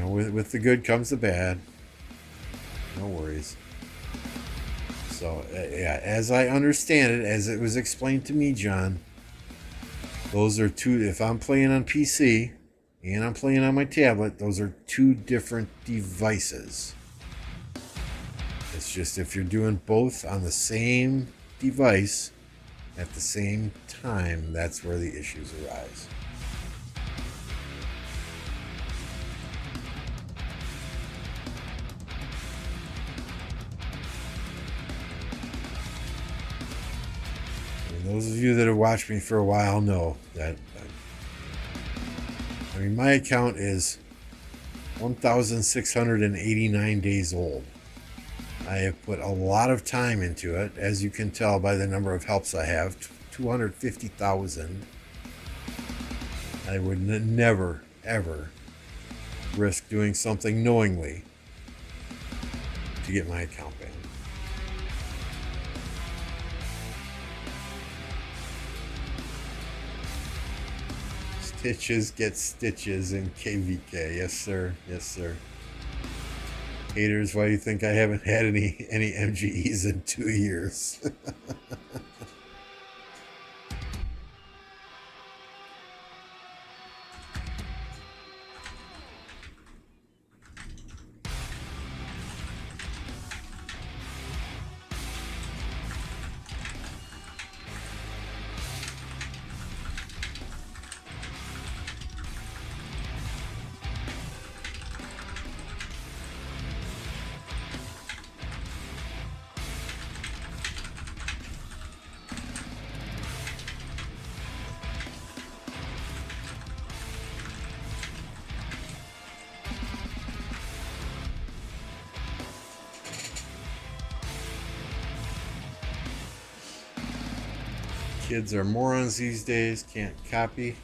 With the good comes the bad. No worries. So, yeah, as I understand it, as it was explained to me, John, those are 2. If I'm playing on PC and I'm playing on my tablet, those are 2 different devices. It's just if you're doing both on the same device at the same time, that's where the issues arise. And those of you that have watched me for a while know that, my account is 1,689 days old. I have put a lot of time into it, as you can tell by the number of helps I have, 250,000. I would never, ever risk doing something knowingly to get my account banned. Pitches get stitches in KVK. Yes, sir. Yes, sir. Haters, why do you think I haven't had any MGEs in 2 years? Kids are morons these days, can't copy.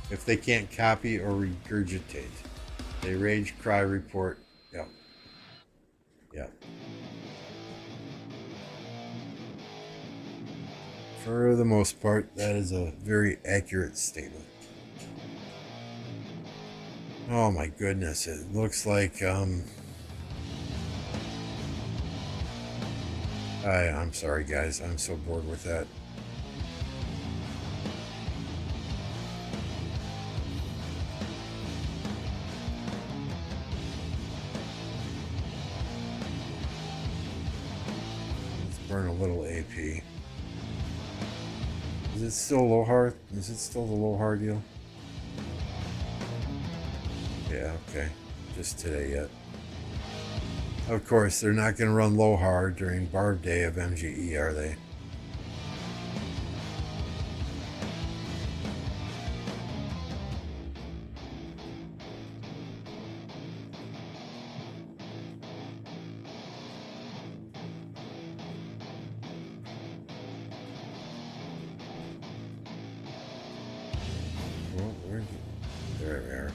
If they can't copy or regurgitate, they rage, cry, report. Yep. Yep. For the most part, that is a very accurate statement. Oh my goodness, it looks like I'm sorry guys, I'm so bored with that. Burn a little AP. Is it still low hard? Is it still the low hard deal? Yeah, okay. Just today yet. Of course, they're not going to run low hard during Barb Day of MGE, are they? There we are.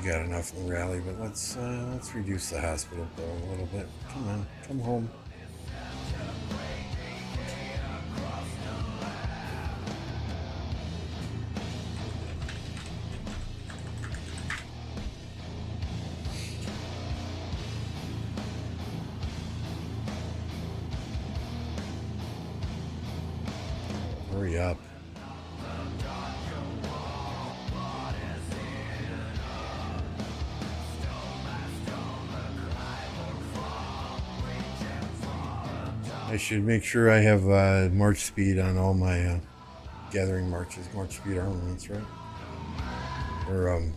Got enough in the rally, but let's reduce the hospital bill a little bit. Come on, come home. Hurry up. I should make sure I have march speed on all my gathering marches, march speed armaments, right? Or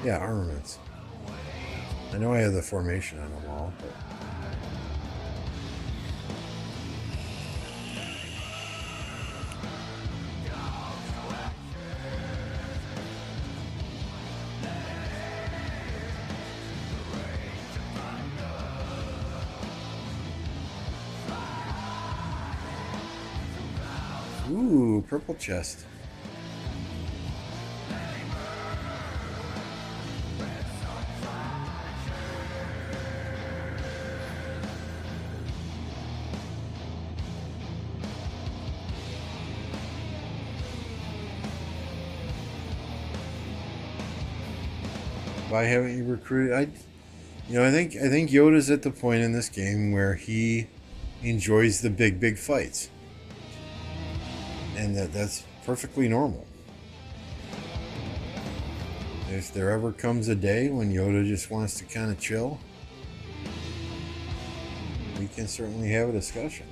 yeah, armaments. I know I have the formation on them all, but ooh, purple chest. Why haven't you recruited? I think Yoda's at the point in this game where he enjoys the big fights. And that's perfectly normal. If there ever comes a day when Yoda just wants to kind of chill, we can certainly have a discussion.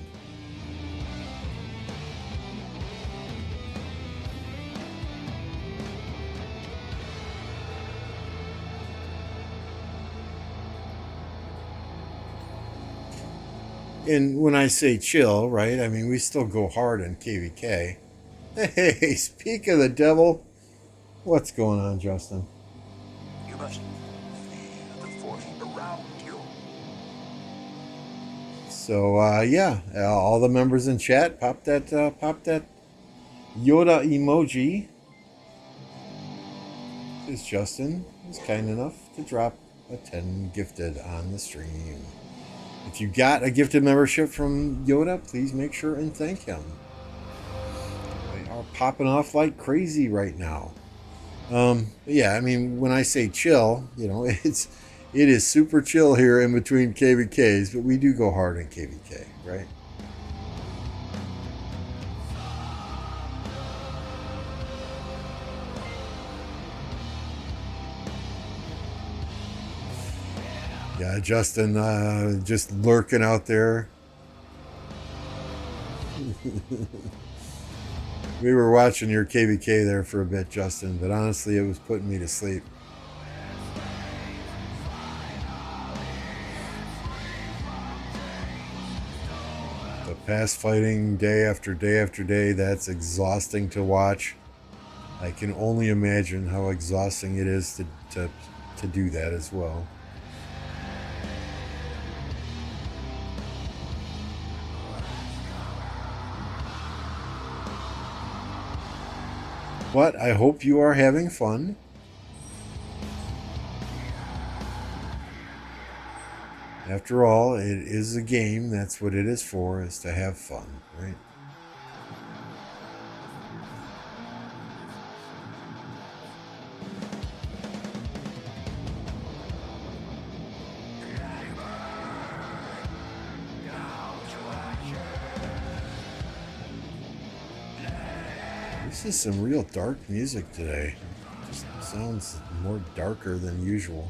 And when I say chill, right, I mean we still go hard in KVK. Hey, speak of the devil, what's going on, Justin? You must feel the force around you. So yeah, all the members in chat, pop that Yoda emoji. Because Justin is kind enough to drop a 10 gifted on the stream. If you got a gifted membership from Yoda, please make sure and thank him. They are popping off like crazy right now. Yeah, I mean, when I say chill, you know, it is super chill here in between KVKs, but we do go hard in KVK, right? Yeah, Justin, just lurking out there. We were watching your KVK there for a bit, Justin, but honestly, it was putting me to sleep. The past fighting day after day after day, that's exhausting to watch. I can only imagine how exhausting it is to do that as well. But I hope you are having fun. After all, it is a game. That's what it is for, is to have fun, right? This is some real dark music today. It just sounds more darker than usual.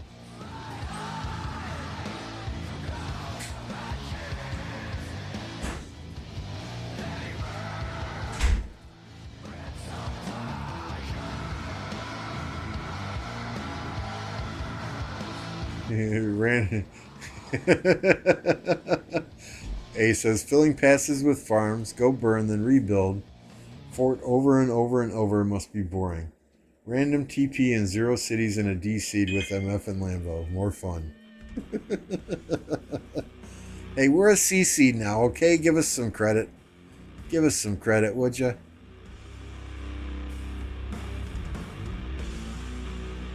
A says filling passes with farms, go burn, then rebuild. Fort over and over and over must be boring. Random TP in 0 cities in a D seed with MF and Lambo. More fun. Hey, we're a C seed now, okay? Give us some credit. Give us some credit, would ya?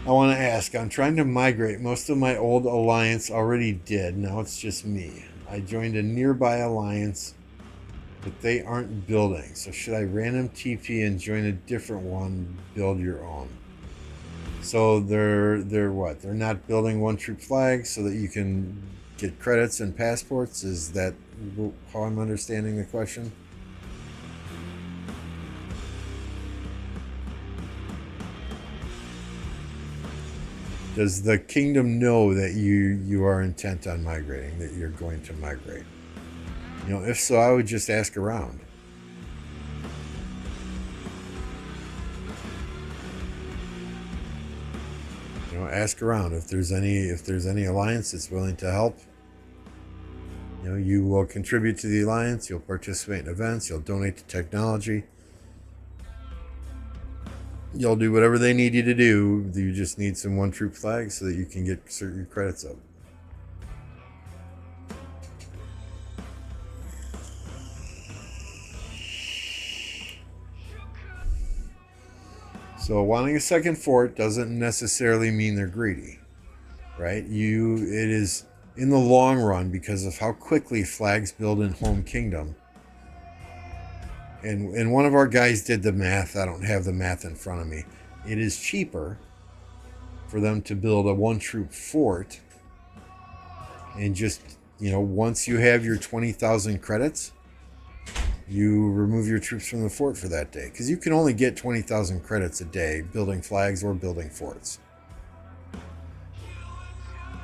I want to ask, I'm trying to migrate. Most of my old alliance already did. Now it's just me. I joined a nearby alliance, but they aren't building. So should I random TP and join a different one, build your own? So they're what? They're not building one troop flag so that you can get credits and passports? Is that how I'm understanding the question? Does the kingdom know that you are intent on migrating, that you're going to migrate? You know, if so, I would just ask around. You know, ask around if there's any alliance that's willing to help. You know, you will contribute to the alliance, you'll participate in events, you'll donate to technology. You'll do whatever they need you to do. You just need some one troop flags so that you can get certain credits up. So wanting a second fort doesn't necessarily mean they're greedy, right? It is in the long run because of how quickly flags build in home kingdom. And one of our guys did the math. I don't have the math in front of me. It is cheaper for them to build a one troop fort and just once you have your 20,000 credits, you remove your troops from the fort for that day. Because you can only get 20,000 credits a day building flags or building forts.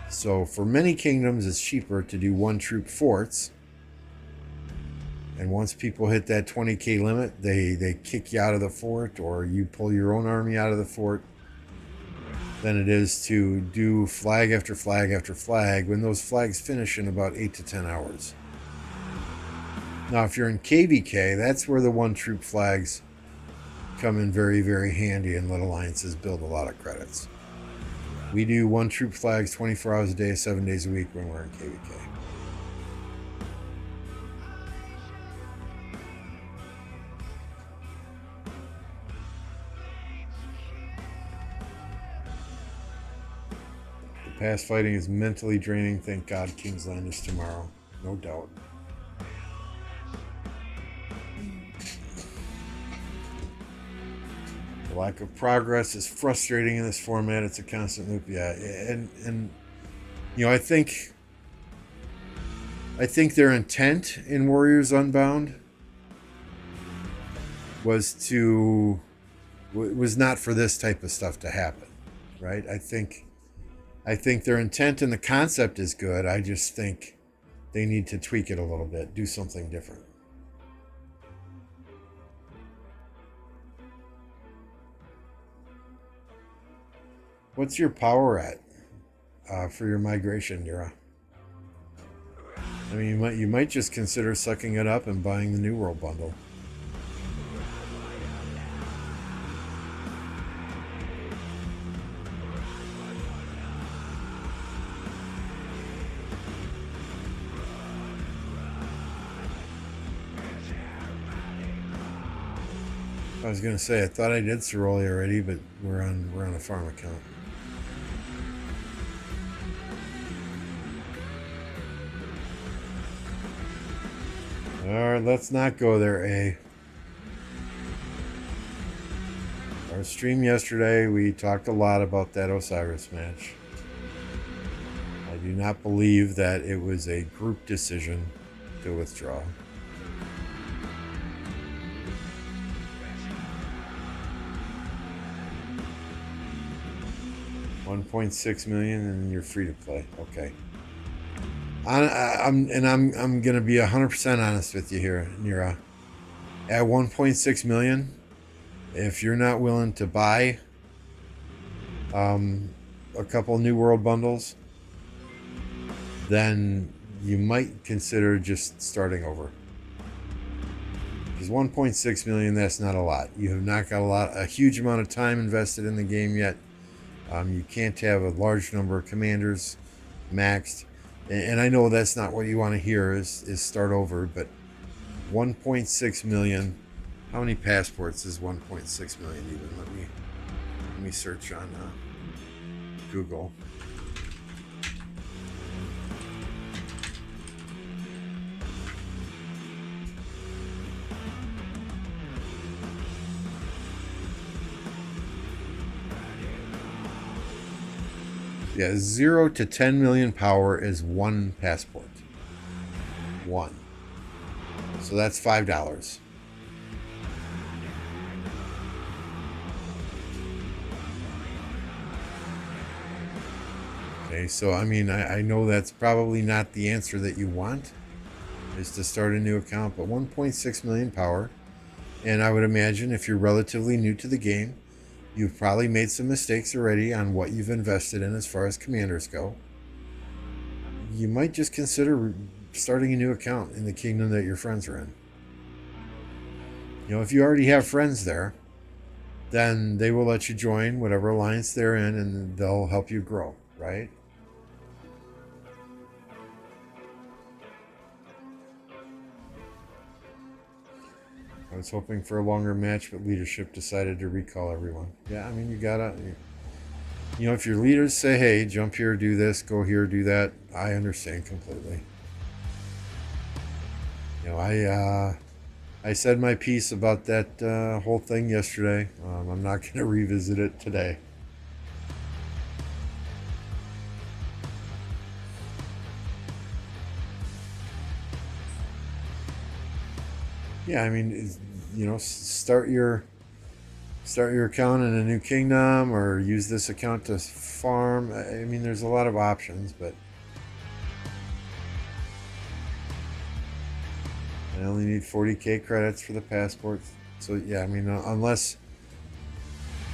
So for many kingdoms, it's cheaper to do one troop forts. And once people hit that 20k limit, they kick you out of the fort, or you pull your own army out of the fort, than it is to do flag after flag after flag when those flags finish in about 8 to 10 hours. Now, if you're in KVK, that's where the one troop flags come in very, very handy and let alliances build a lot of credits. We do one troop flags 24 hours a day, 7 days a week when we're in KVK. Past fighting is mentally draining. Thank God Kingsland is tomorrow. No doubt. The lack of progress is frustrating in this format. It's a constant loop. Yeah, and I think their intent in Warriors Unbound was not for this type of stuff to happen, right? I think their intent and the concept is good. I just think they need to tweak it a little bit, do something different. What's your power at for your migration, Nira? I mean, you might just consider sucking it up and buying the New World bundle. I was gonna say I thought I did Ceroli already, but we're on a farm account. Alright, let's not go there, A. Our stream yesterday, we talked a lot about that Osiris match. I do not believe that it was a group decision to withdraw. $1.6 million and you're free to play. Okay. I'm gonna be 100% honest with you here, Nira. At 1.6 million, if you're not willing to buy a couple New World bundles, then you might consider just starting over. Because 1.6 million, that's not a lot. You have not got a huge amount of time invested in the game yet. You can't have a large number of commanders maxed. And I know that's not what you want to hear is start over, but 1.6 million, how many passports is 1.6 million even? Let me search on Google. Yeah, 0 to 10 million power is one passport. One. So that's $5. Okay, so I mean, I know that's probably not the answer that you want, is to start a new account, but 1.6 million power. And I would imagine if you're relatively new to the game, you've probably made some mistakes already on what you've invested in as far as commanders go. You might just consider starting a new account in the kingdom that your friends are in. If you already have friends there, then they will let you join whatever alliance they're in and they'll help you grow, right? I was hoping for a longer match, but leadership decided to recall everyone. Yeah, I mean, you gotta, if your leaders say, hey, jump here, do this, go here, do that, I understand completely. I said my piece about that whole thing yesterday. I'm not going to revisit it today. Yeah, I mean, start your account in a new kingdom, or use this account to farm. I mean, there's a lot of options, but I only need 40k credits for the passport. So yeah, I mean, unless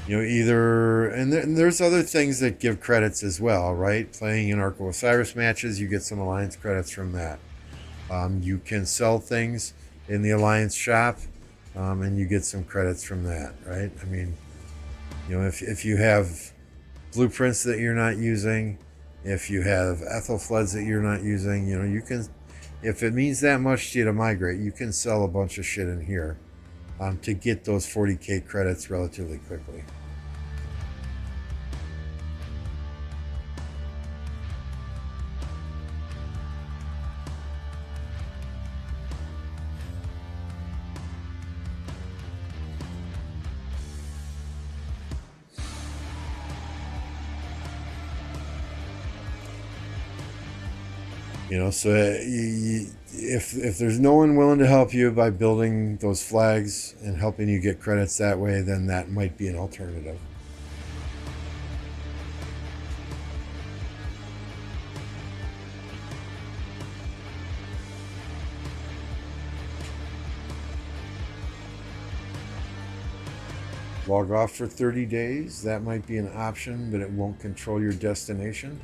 either, and there's other things that give credits as well, right? Playing in Osiris matches, you get some alliance credits from that. You can sell things in the alliance shop, and you get some credits from that, right? I mean, if you have blueprints that you're not using, if you have Ethelfleds that you're not using, you can, if it means that much to you to migrate, you can sell a bunch of shit in here, to get those 40k credits relatively quickly. So if there's no one willing to help you by building those flags and helping you get credits that way, then that might be an alternative. Log off for 30 days. That might be an option, but it won't control your destination.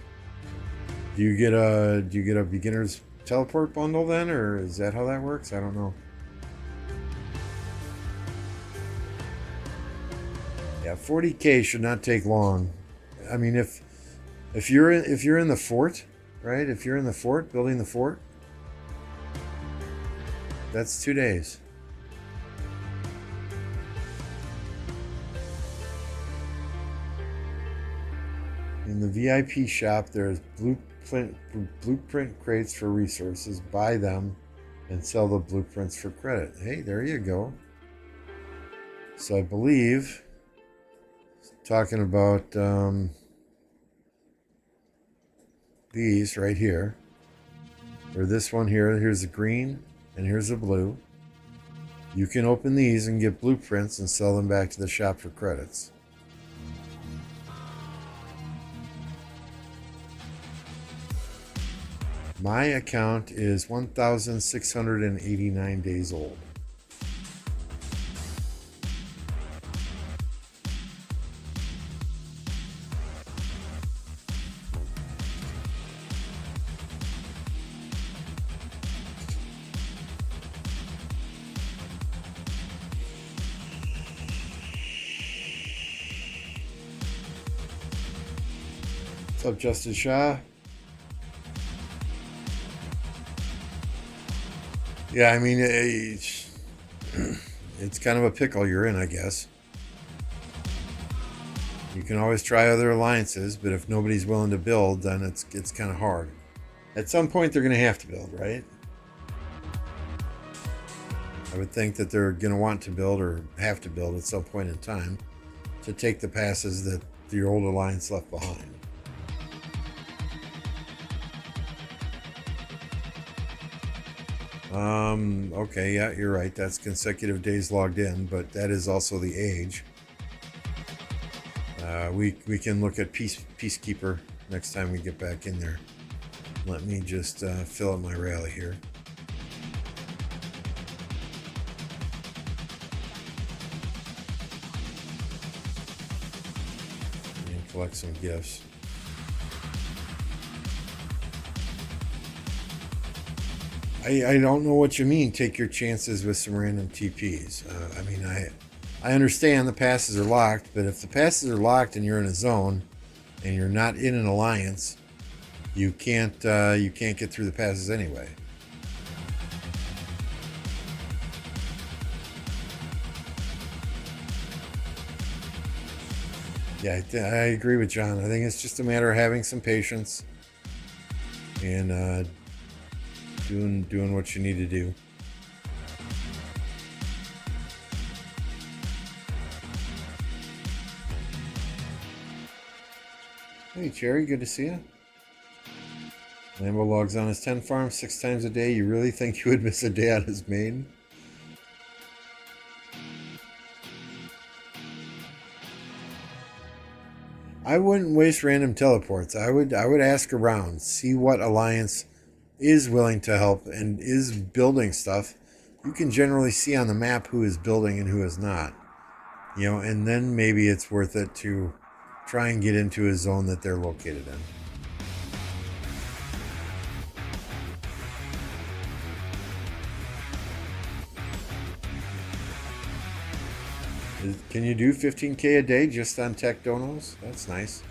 Do you get a beginner's teleport bundle then, or is that how that works? I don't know. Yeah, 40k should not take long. I mean, if you're in the fort, right? If you're in the fort, building the fort, that's 2 days. In the VIP shop, there's blueprint crates for resources. Buy them and sell the blueprints for credit. Hey, there you go. So I believe, talking about these right here, or this one here, here's the green and here's the blue. You can open these and get blueprints and sell them back to the shop for credits. My account is 1,689 days old. What's up, Justin Shaw? Yeah, I mean, it's kind of a pickle you're in, I guess. You can always try other alliances, but if nobody's willing to build, then it's kind of hard. At some point, they're going to have to build, right? I would think that they're going to want to build or have to build at some point in time to take the passes that the old alliance left behind. Okay, yeah, you're right. That's consecutive days logged in, but that is also the age. We can look at Peacekeeper next time we get back in there. Let me just fill up my rally here. And collect some gifts. I don't know what you mean, take your chances with some random TPs. I mean, I understand the passes are locked, but if the passes are locked and you're in a zone and you're not in an alliance, you can't get through the passes anyway. Yeah, I agree with John. I think it's just a matter of having some patience and doing what you need to do. Hey Cherry, good to see you. Lambo logs on his 10 farms 6 times a day. You really think you would miss a day on his main? I wouldn't waste random teleports. I would ask around, see what alliance is willing to help and is building stuff. You can generally see on the map who is building and who is not. You know, and then maybe it's worth it to try and get into a zone that they're located in. Can you do 15K a day just on tech donos? That's nice.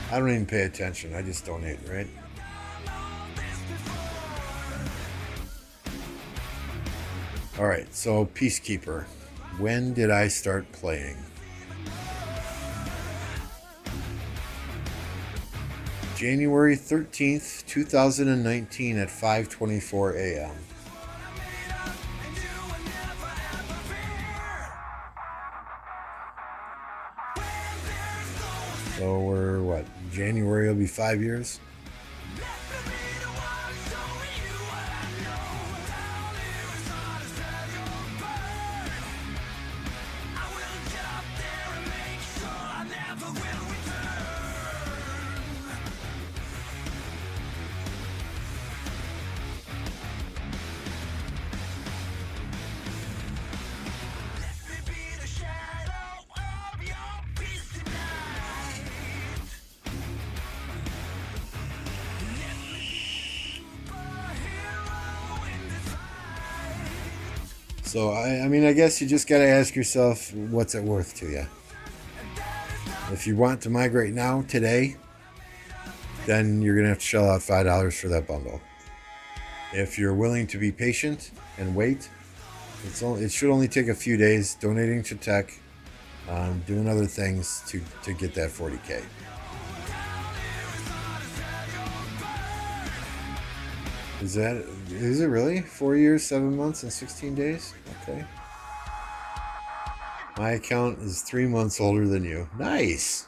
I don't even pay attention. I just donate, right? Alright, so Peacekeeper. When did I start playing? January 13th, 2019 at 5:24 a.m. So we're what? January will be 5 years. So, I mean, I guess you just got to ask yourself, what's it worth to you? If you want to migrate now, today, then you're going to have to shell out $5 for that bundle. If you're willing to be patient and wait, it should only take a few days donating to tech, doing other things to get that 40K. Is it really? 4 years, 7 months, and 16 days? Okay. My account is 3 months older than you. Nice!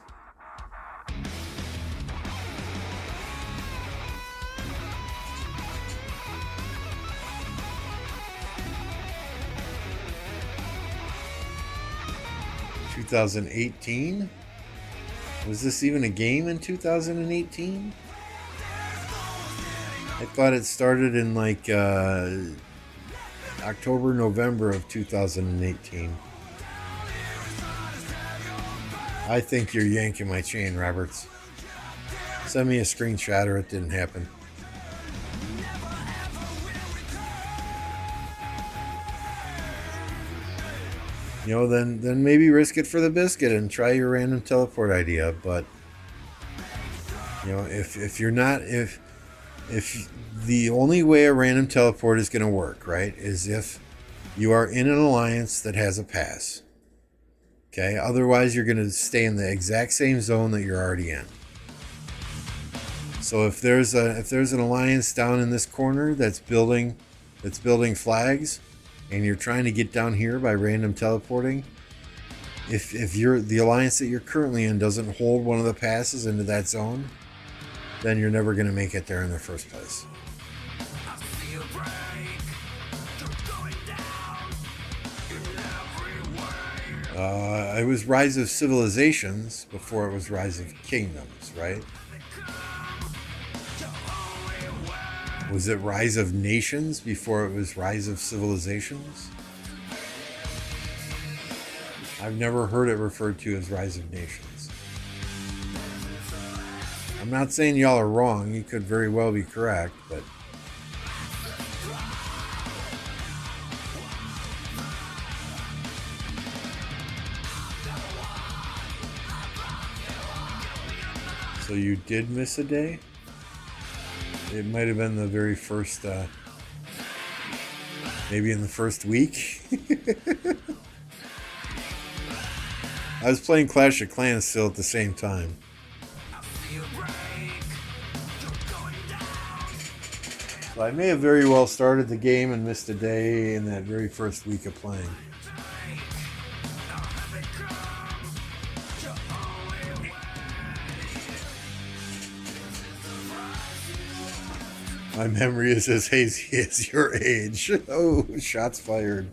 $2018? Was this even a game in 2018? I thought it started in like October, November of 2018. I think you're yanking my chain, Roberts. Send me a screenshot or it didn't happen. You know, then maybe risk it for the biscuit and try your random teleport idea. But you know, if you're not if the only way a random teleport is going to work, right, is if you are in an alliance that has a pass. Okay, otherwise you're going to stay in the exact same zone that you're already in. So if there's an alliance down in this corner that's building flags, and you're trying to get down here by random teleporting, if the alliance that you're currently in doesn't hold one of the passes into that zone, then you're never going to make it there in the first place. It was Rise of Civilizations before it was Rise of Kingdoms, right? Was it Rise of Nations before it was Rise of Civilizations? I've never heard it referred to as Rise of Nations. I'm not saying y'all are wrong. You could very well be correct, but... So you did miss a day? It might have been the very first, maybe in the first week. I was playing Clash of Clans still at the same time. So I may have very well started the game and missed a day in that very first week of playing. My memory is as hazy as your age. Oh, shots fired.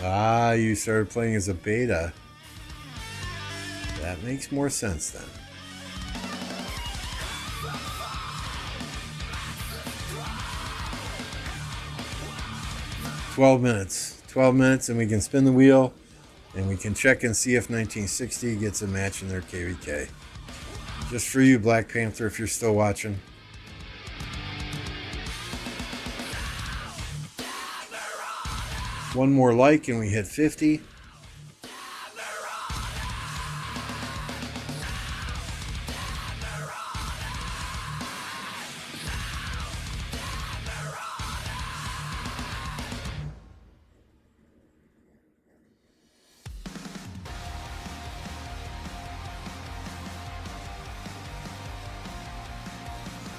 Ah, you started playing as a beta. That makes more sense then. $12 minutes. 12 minutes and we can spin the wheel and we can check and see if 1960 gets a match in their KVK. Just for you, Black Panther, if you're still watching. One more like and we hit 50.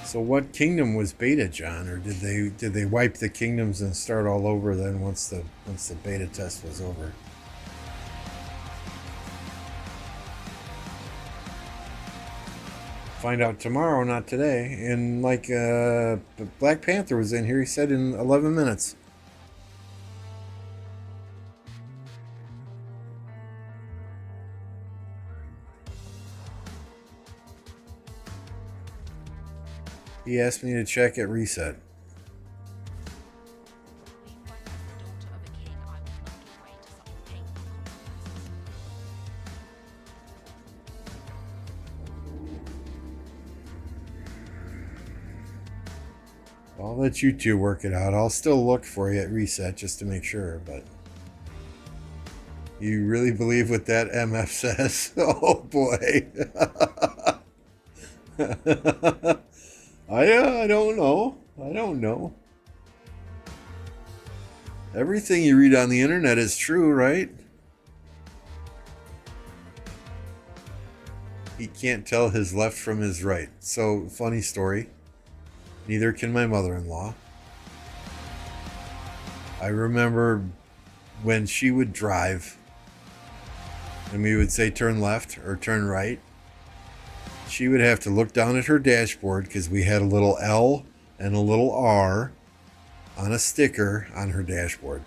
So what kingdom was beta, John? Or did they wipe the kingdoms and start all over then once the beta test was over? Find out tomorrow, not today. And like Black Panther was in here, he said in 11 minutes. He asked me to check at reset. I'll let you two work it out. I'll still look for you at reset just to make sure, but you really believe what that MF says? Oh boy. I don't know. I don't know. Everything you read on the internet is true, right? He can't tell his left from his right. So, funny story. Neither can my mother-in-law. I remember when she would drive and we would say turn left or turn right. She would have to look down at her dashboard because we had a little L and a little R on a sticker on her dashboard.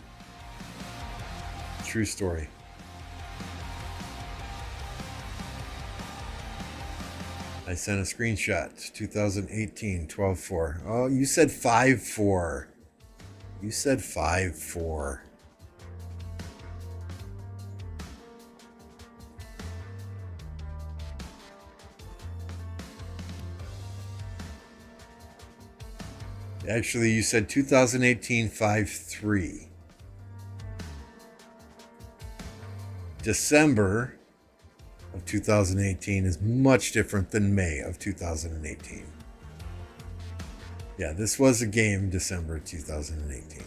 True story. I sent a screenshot. 2018, 12-4. Oh, you said 5-4. You said 5-4. Actually, you said 2018 5-3. December of 2018 is much different than May of 2018. Yeah, this was a game December 2018.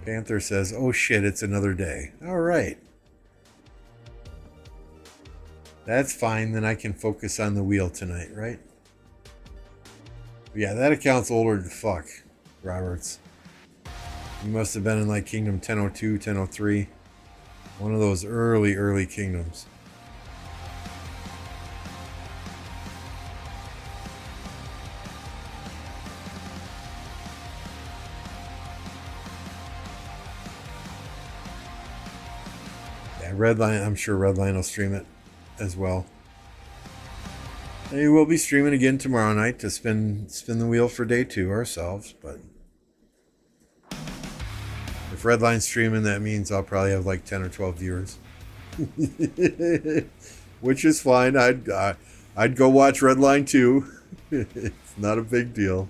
Panther says, oh shit, it's another day. All right. That's fine, then I can focus on the wheel tonight, right? Yeah, that account's older than fuck, Roberts. You must have been in like Kingdom 1002, 1003. One of those early kingdoms. Yeah, Redline, I'm sure Redline will stream it as well. We will be streaming again tomorrow night to spin the wheel for day 2 ourselves, but if Redline's streaming, that means I'll probably have like 10 or 12 viewers. Which is fine. I'd go watch Redline too. It's not a big deal.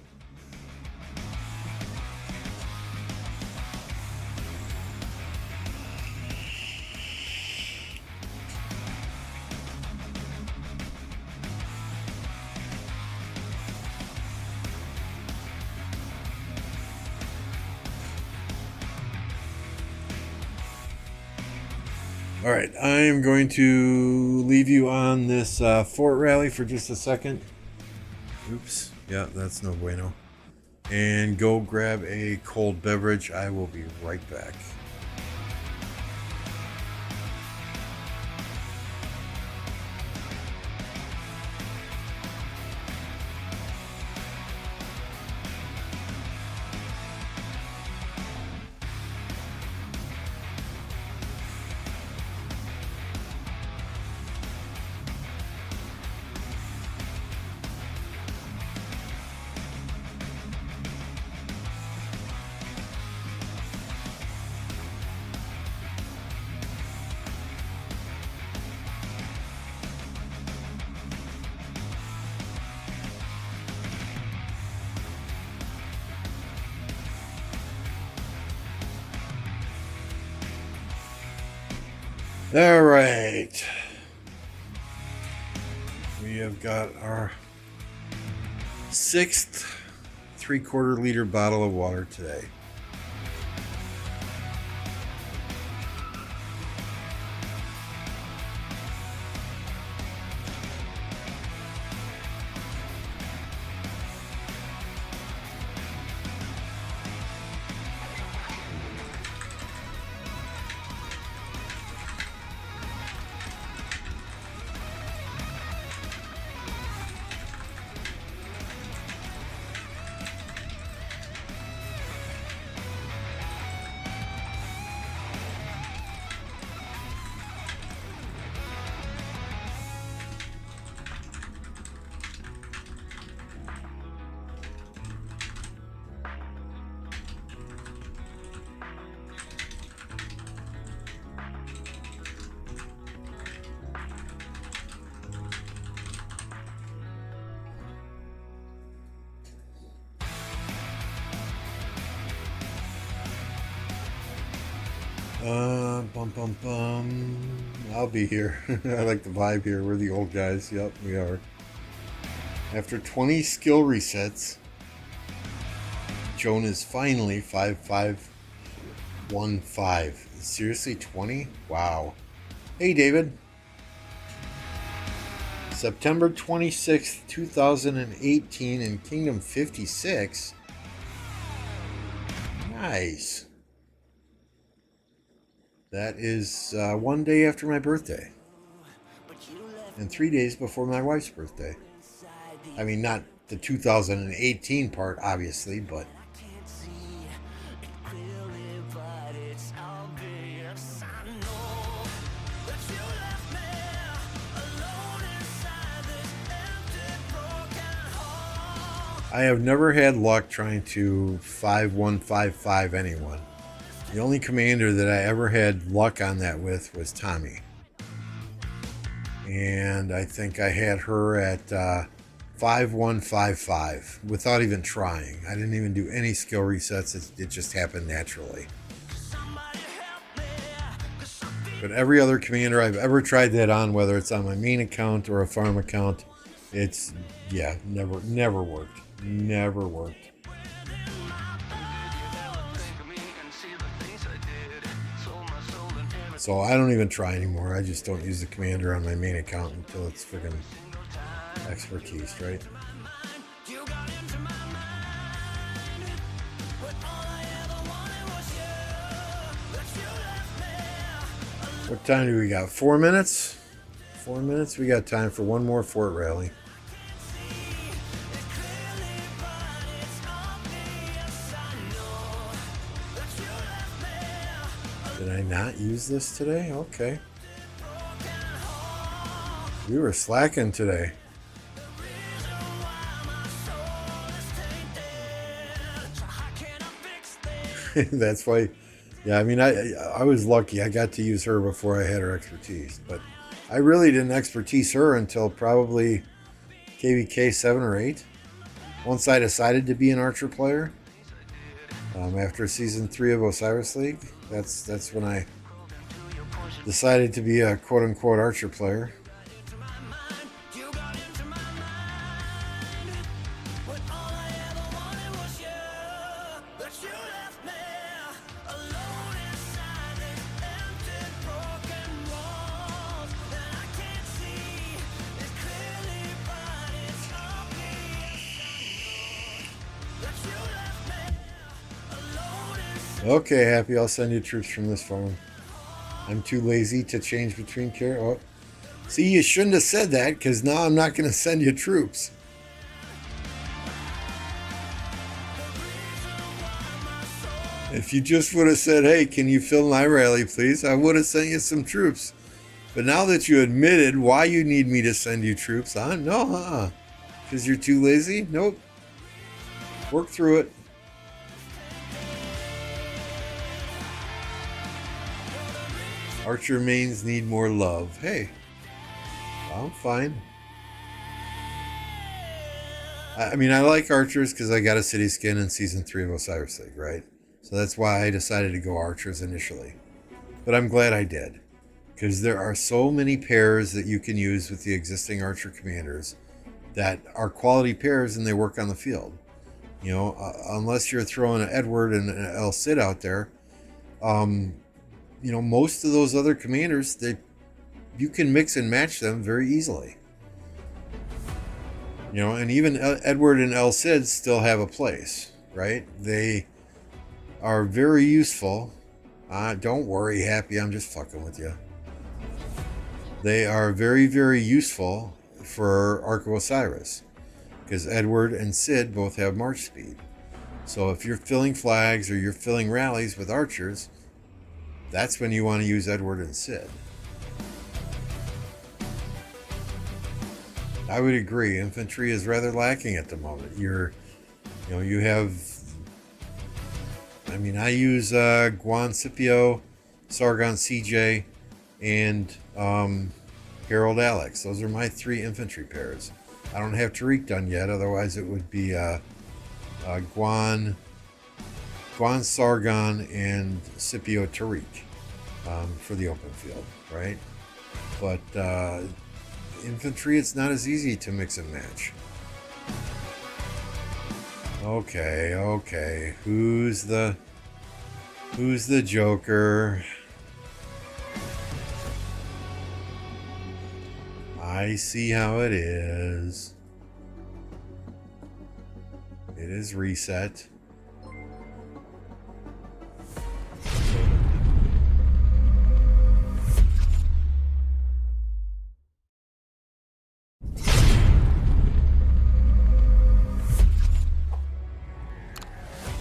All right, I'm going to leave you on this fort rally for just a second. Oops. Yeah, that's no bueno. And go grab a cold beverage. I will be right back. All right. We have got our 6th 3/4 liter bottle of water today. I'll be here. I like the vibe here. We're the old guys. Yep, we are. After 20 skill resets, Joan is finally 5515. Seriously, 20? Wow. Hey, David. September 26th, 2018 in Kingdom 56. Nice. That is 1 day after my birthday. And 3 days before my wife's birthday. I mean, not the 2018 part, obviously, but... I have never had luck trying to 5155 anyone. The only commander that I ever had luck on that with was Tommy. And I think I had her at 5155 without even trying. I didn't even do any skill resets. It just happened naturally. But every other commander I've ever tried that on, whether it's on my main account or a farm account, it's, yeah, never worked. Never worked. So I don't even try anymore. I just don't use the commander on my main account until it's freaking expertise, right? What time do we got? 4 minutes? 4 minutes? We got time for one more fort rally. Did I not use this today? Okay. We were slacking today. That's why Yeah, I mean, I was lucky. I got to use her before I had her expertise, but I really didn't expertise her until probably KVK 7 or 8. Once I decided to be an Archer player, after season 3 of Osiris League, that's when I decided to be a quote-unquote Archer player. Okay, Happy, I'll send you troops from this phone. I'm too lazy to change between characters. Oh. See, you shouldn't have said that, because now I'm not going to send you troops. If you just would have said, hey, can you fill my rally, please? I would have sent you some troops. But now that you admitted why you need me to send you troops, no, because you're too lazy? Nope. Work through it. Archer mains need more love. Hey, I'm fine. I mean, I like archers because I got a city skin in season 3 of Osiris League, right? So that's why I decided to go archers initially. But I'm glad I did, because there are so many pairs that you can use with the existing archer commanders that are quality pairs and they work on the field. You know, unless you're throwing an Edward and an El Cid out there, you know, most of those other commanders, you can mix and match them very easily. You know, and even Edward and El Cid still have a place, right? They are very useful. Don't worry, Happy, I'm just fucking with you. They are very, very useful for Ark of Osiris, because Edward and Cid both have march speed. So if you're filling flags or you're filling rallies with archers, that's when you want to use Edward and Cid. I would agree. Infantry is rather lacking at the moment. You have. I mean, I use Guan Scipio, Sargon CJ, and Harold Alex. Those are my 3 infantry pairs. I don't have Tariq done yet. Otherwise, it would be Guan Sargon and Scipio Tariq for the open field, right? But infantry, it's not as easy to mix and match. Okay. Who's the Joker? I see how it is. It is reset.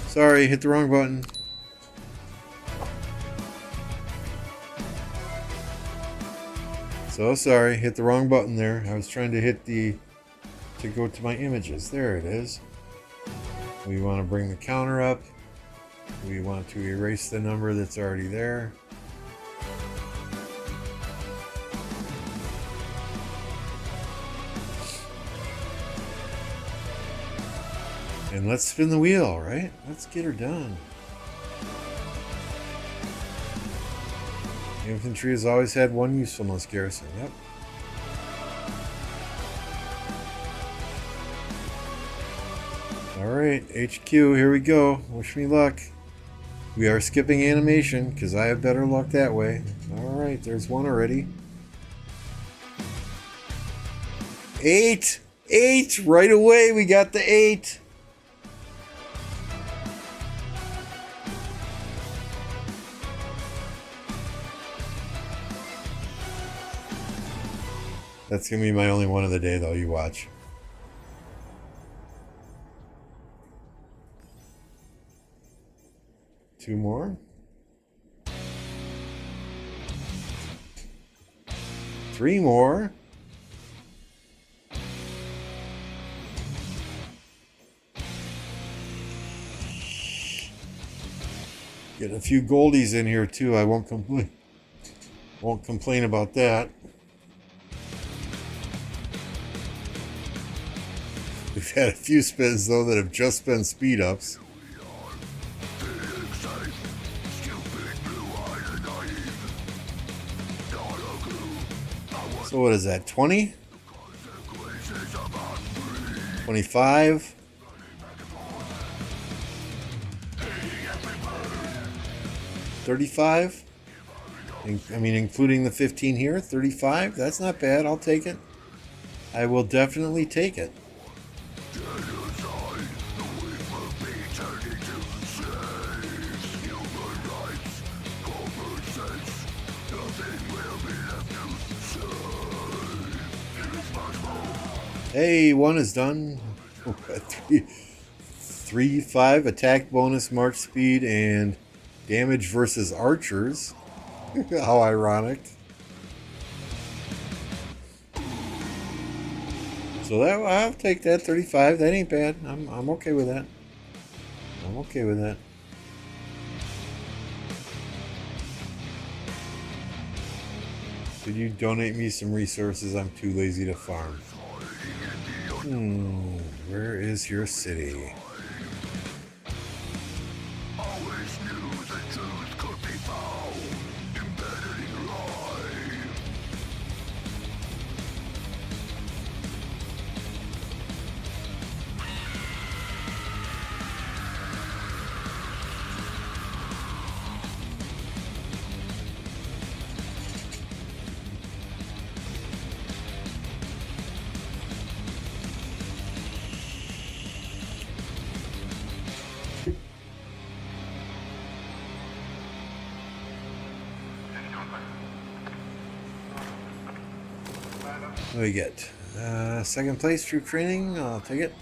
Sorry, hit the wrong button. So sorry, hit the wrong button there. I was trying to hit to go to my images. There it is. We want to bring the counter up. We want to erase the number that's already there. And let's spin the wheel, right? Let's get her done. Infantry has always had one usefulness, Garrison. Yep. Alright, HQ, here we go. Wish me luck. We are skipping animation, because I have better luck that way. Alright, there's one already. 8! 8! Right away, we got the 8! That's going to be my only one of the day, though. You watch. Two more. 3 more. Getting a few goldies in here too. I won't complain. Won't complain about that. We've had a few spins though that have just been speed ups. So what is that? 20? 25? 35? I mean, including the 15 here, 35? That's not bad. I'll take it. I will definitely take it. Hey, one is done. 3-5 attack bonus, march speed, and damage versus archers. How ironic. So that I'll take that 35. That ain't bad. I'm okay with that. I'm okay with that. Could you donate me some resources? I'm too lazy to farm. Where is your city? What do we get? Second place through training. I'll take it.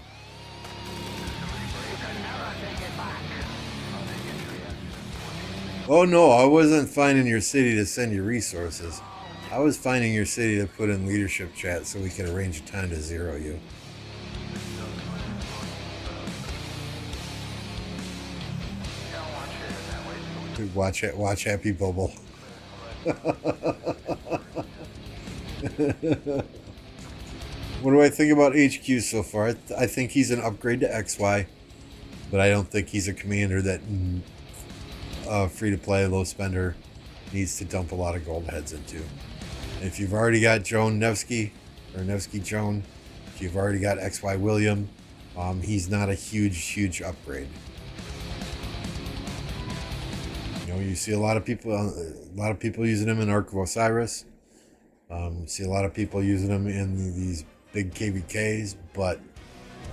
Oh no, I wasn't finding your city to send you resources. I was finding your city to put in leadership chat so we could arrange a time to zero you. Watch it. Watch Happy Bubble. What do I think about HQ so far? I think he's an upgrade to XY, but I don't think he's a commander that free to play, low spender needs to dump a lot of gold heads into. And if you've already got Joan Nevsky, or Nevsky Joan, if you've already got XY William, he's not a huge upgrade. You know, you see a lot of people using him in Ark of Osiris. See a lot of people using them in these big KVKs, but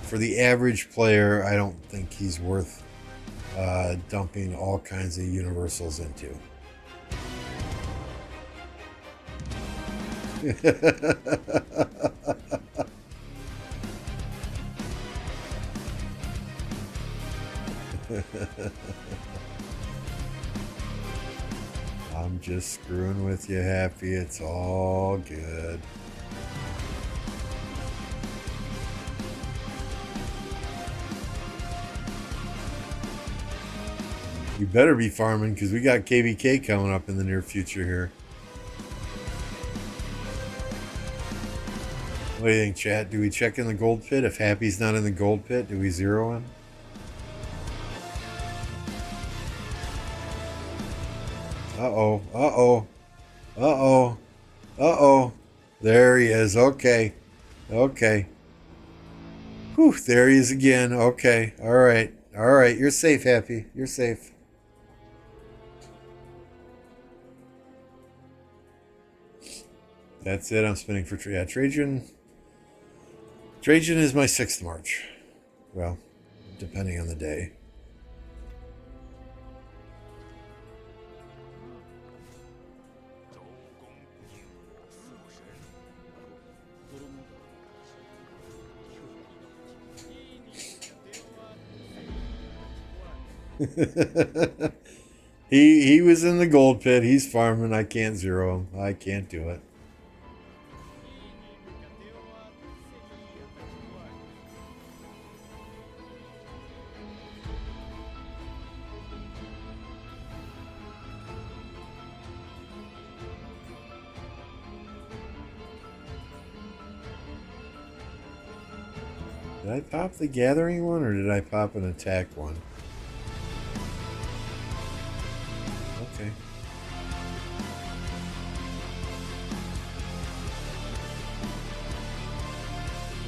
for the average player, I don't think he's worth dumping all kinds of universals into. I'm just screwing with you, Happy. It's all good. You better be farming because we got KVK coming up in the near future here. What do you think, chat? Do we check in the gold pit? If Happy's not in the gold pit, do we zero him? Uh-oh. Uh-oh. Uh-oh. Uh-oh. There he is. Okay. Okay. Whew, there he is again. Okay. All right. All right. You're safe, Happy. You're safe. That's it. I'm spinning for Trajan. Trajan is my 6th March. Well, depending on the day. he was in the gold pit. He's farming. I can't zero him. I can't do it. Did I pop the gathering one or did I pop an attack one? Okay.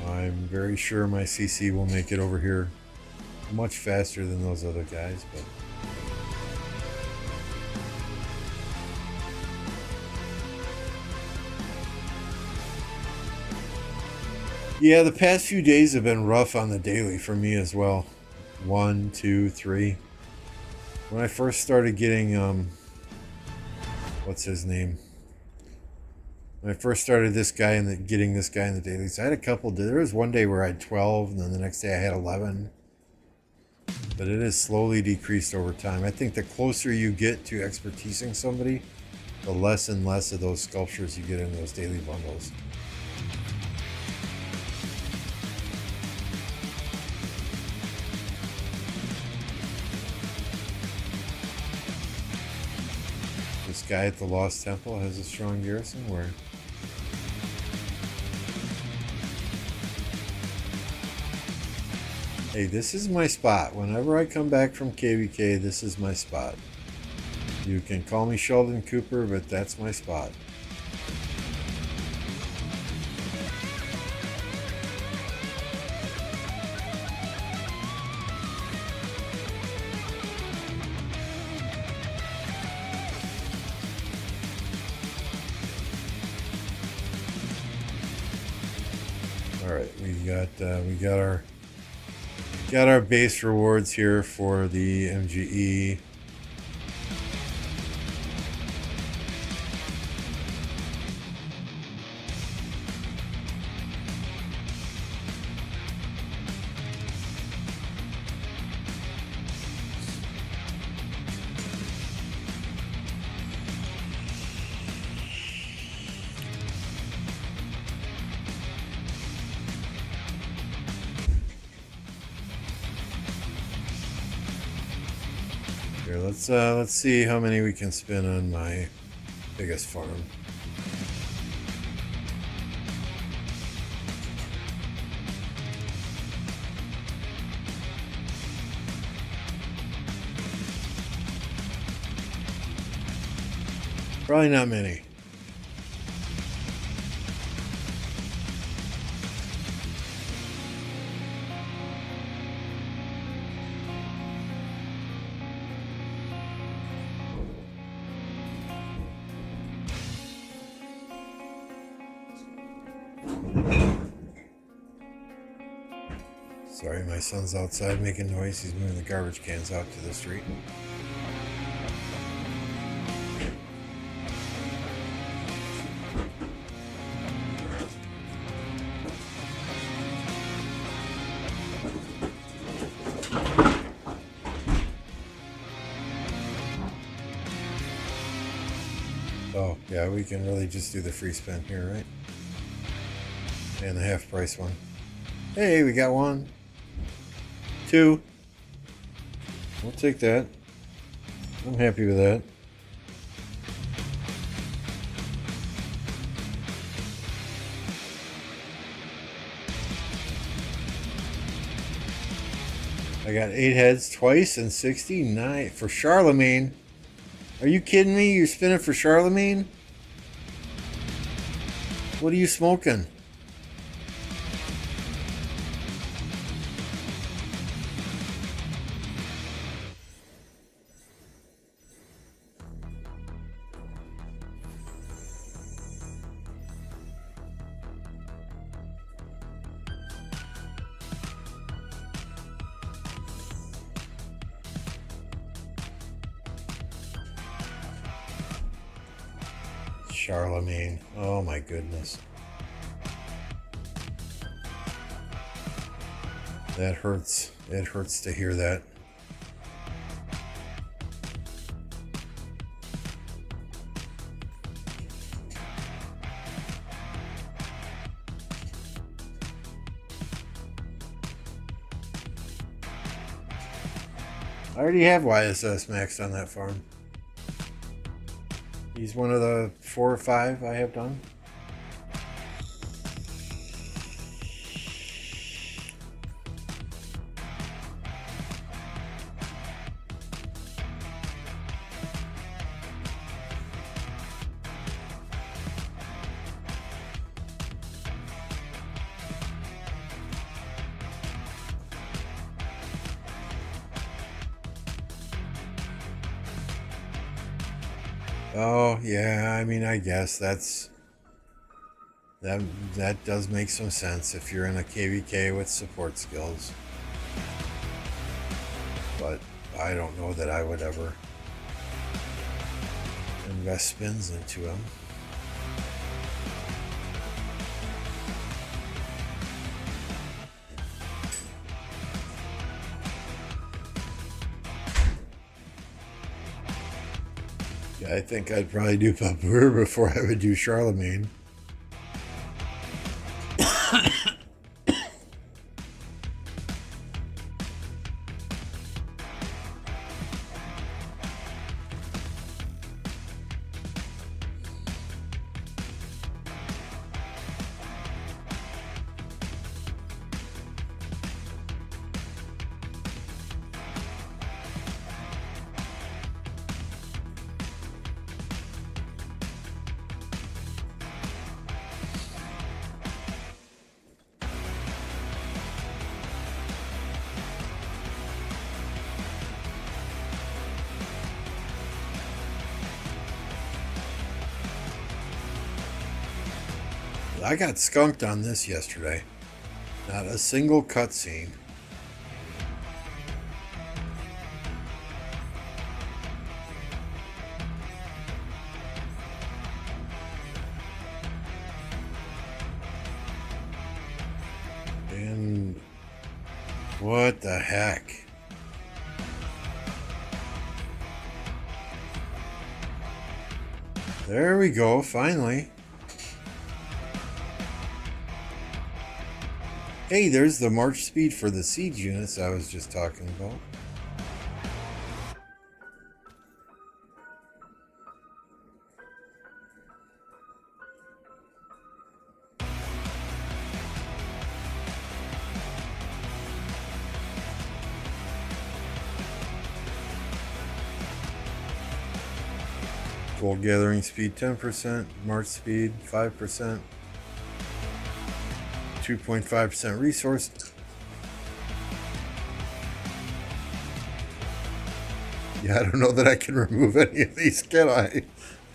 I'm very sure my CC will make it over here much faster than those other guys, but yeah, the past few days have been rough on the daily for me as well. 1, 2, 3. When I first started getting what's his name? When I first started getting this guy in the dailies, I had a couple. There was one day where I had 12, and then the next day I had 11. But it has slowly decreased over time. I think the closer you get to expertising somebody, the less and less of those sculptures you get in those daily bundles. This guy at the Lost Temple has a strong garrison where... Hey, this is my spot. Whenever I come back from KVK, this is my spot. You can call me Sheldon Cooper, but that's my spot. All right, we got our base rewards here for the MGE. Here, let's see how many we can spin on my biggest farm. Probably not many. Sorry, my son's outside making noise. He's moving the garbage cans out to the street. Oh, yeah, we can really just do the free spin here, right? And the half price one. Hey, we got 1, 2. We'll take that. I'm happy with that. I got 8 heads twice and 69 for Charlemagne. Are you kidding me? You're spinning for Charlemagne? What are you smoking? Charlemagne. Oh my goodness. That hurts. It hurts to hear that. I already have YSS maxed on that farm. He's one of the 4 or 5 I have done. Oh, yeah, I mean, I guess that that does make some sense if you're in a KVK with support skills. But I don't know that I would ever invest spins into him. Yeah, I think I'd probably do Babur before I would do Charlemagne. I got skunked on this yesterday. Not a single cutscene. And what the heck? There we go, finally. Hey, there's the march speed for the siege units I was just talking about. Gold gathering speed 10%, march speed 5%, 2.5% resource. Yeah, I don't know that I can remove any of these, can I?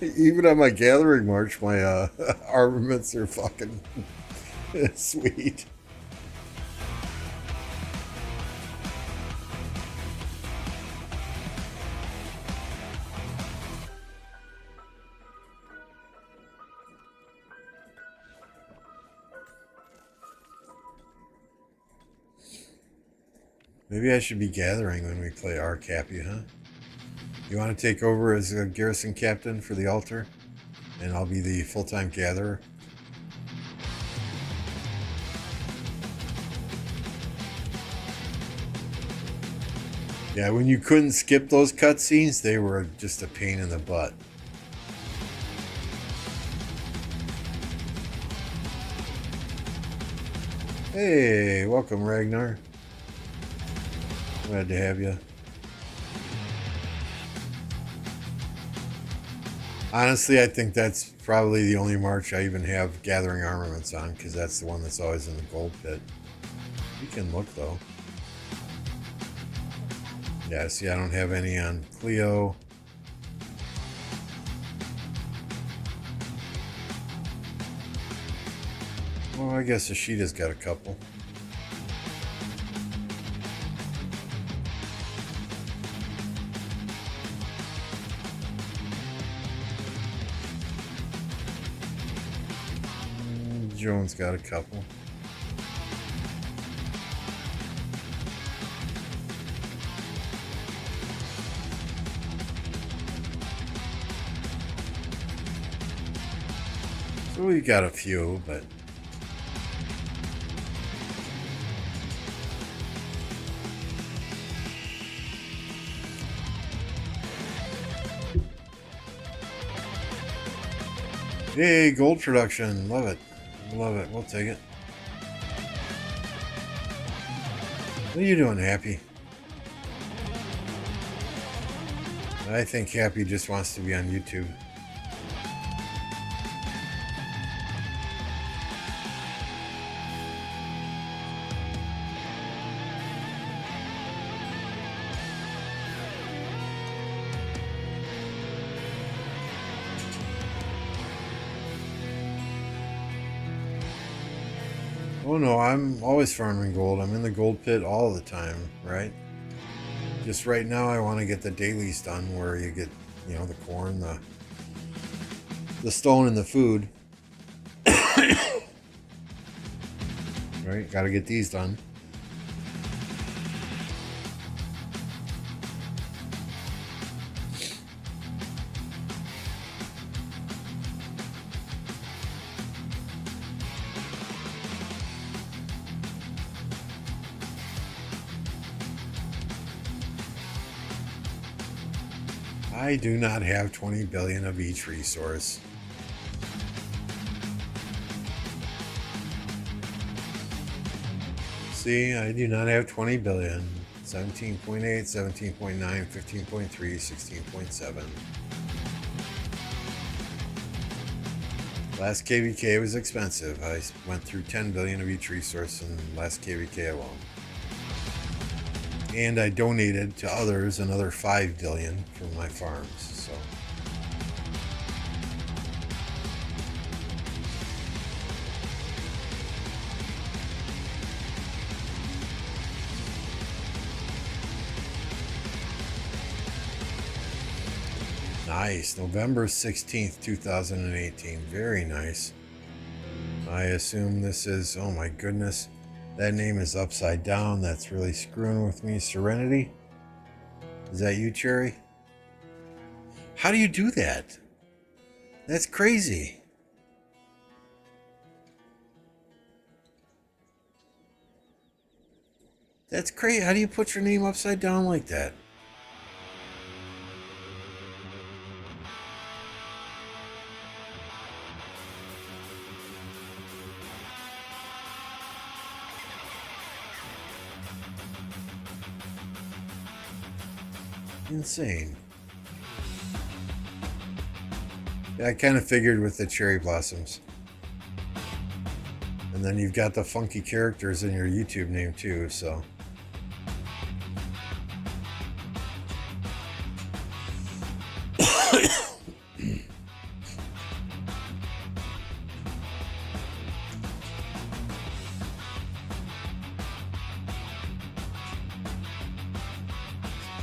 Even on my gathering march, my armaments are fucking sweet. Maybe I should be gathering when we play RCAPI, huh? You want to take over as a garrison captain for the altar? And I'll be the full-time gatherer? Yeah, when you couldn't skip those cutscenes, they were just a pain in the butt. Hey, welcome, Ragnar. Glad to have you. Honestly, I think that's probably the only march I even have gathering armaments on, because that's the one that's always in the gold pit. You can look, though. Yeah, see, I don't have any on Cleo. Well, I guess Ashida's got a couple. Joan's got a couple. So we got a few, but hey, gold production, love it. Love it. We'll take it. What are you doing, Happy? I think Happy just wants to be on YouTube. Oh no, I'm always farming gold. I'm in the gold pit all the time, right? Just right now I want to get the dailies done where you get, the corn, the stone, and the food. Right? Got to get these done. I do not have 20 billion of each resource. See, I do not have 20 billion. 17.8, 17.9, 15.3, 16.7. Last KVK was expensive. I went through 10 billion of each resource in last KVK alone. And I donated to others another 5 billion from my farms. So nice. November 16th, 2018. Very nice. I assume this is, oh my goodness, that name is upside down. That's really screwing with me. Serenity? Is that you, Cherry? How do you do that? That's crazy. That's crazy. How do you put your name upside down like that? Insane. Yeah, I kind of figured with the cherry blossoms. And then you've got the funky characters in your YouTube name too, so.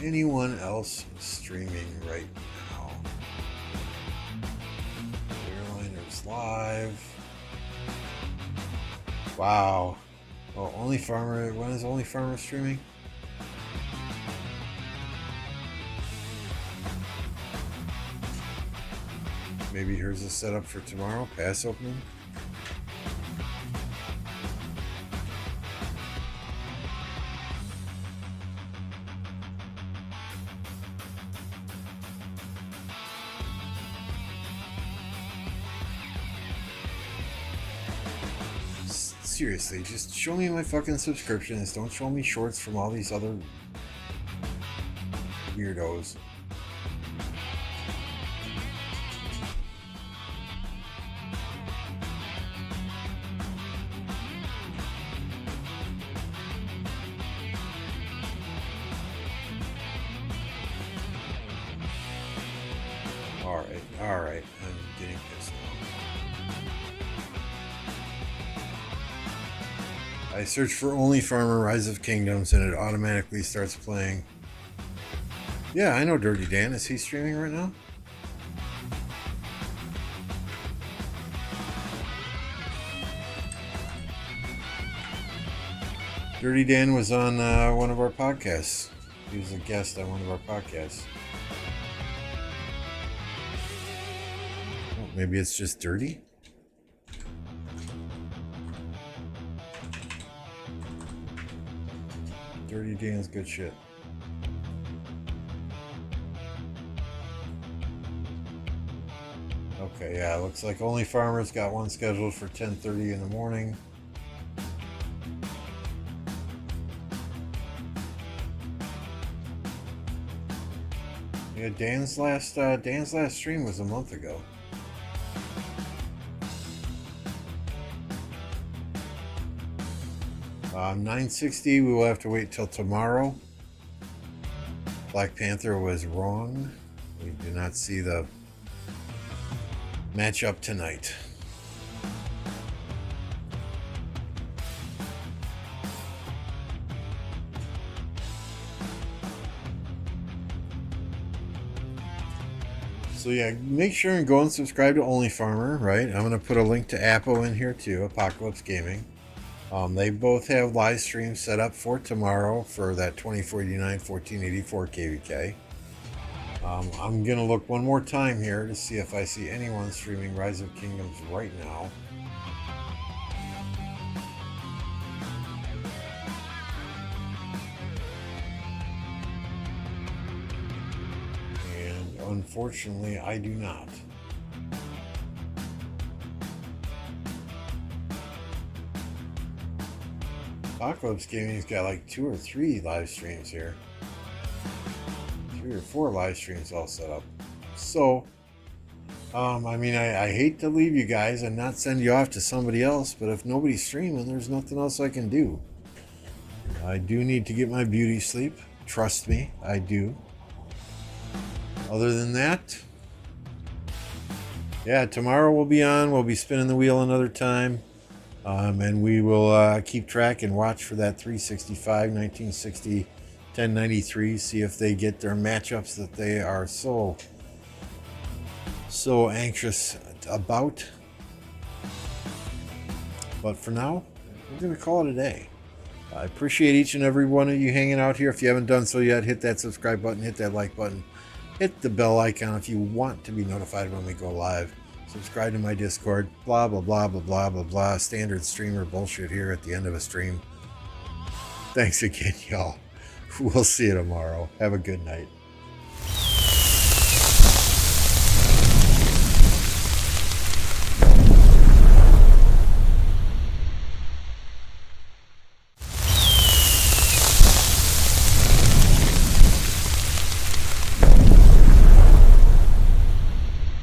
Anyone else streaming right now? Airliners live. Wow. Oh, Only Farmer. When is Only Farmer streaming? Maybe here's a setup for tomorrow. Pass opening. Seriously, just show me my fucking subscriptions. Don't show me shorts from all these other weirdos. Alright, I'm getting pissed now. I search for Only Farmer Rise of Kingdoms and it automatically starts playing. Yeah, I know Dirty Dan. Is he streaming right now? Dirty Dan was on one of our podcasts. He was a guest on one of our podcasts. Oh, maybe it's just Dirty? Dirty Dan's good shit. Okay, yeah, looks like Only Farmer's got one scheduled for 10:30 in the morning. Yeah, Dan's last stream was a month ago. Um, 960, we will have to wait till tomorrow. Black Panther was wrong. We do not see the matchup tonight. So yeah, make sure and go and subscribe to Only Farmer, right? I'm going to put a link to Apo in here too, Apocalypse Gaming. They both have live streams set up for tomorrow for that 2049 1484 KVK. I'm going to look one more time here to see if I see anyone streaming Rise of Kingdoms right now. And unfortunately, I do not. Apocalypse Gaming's got like 2 or 3 live streams here. 3 or 4 live streams all set up. So, I mean, I hate to leave you guys and not send you off to somebody else, but if nobody's streaming, there's nothing else I can do. I do need to get my beauty sleep. Trust me, I do. Other than that, yeah, tomorrow we'll be on. We'll be spinning the wheel another time. And we will keep track and watch for that 365, 1960, 1093. See if they get their matchups that they are so anxious about. But for now, we're going to call it a day. I appreciate each and every one of you hanging out here. If you haven't done so yet, hit that subscribe button, hit that like button, hit the bell icon if you want to be notified when we go live. Subscribe to my Discord, blah, blah, blah, blah, blah, blah, blah. Standard streamer bullshit here at the end of a stream. Thanks again, y'all. We'll see you tomorrow. Have a good night.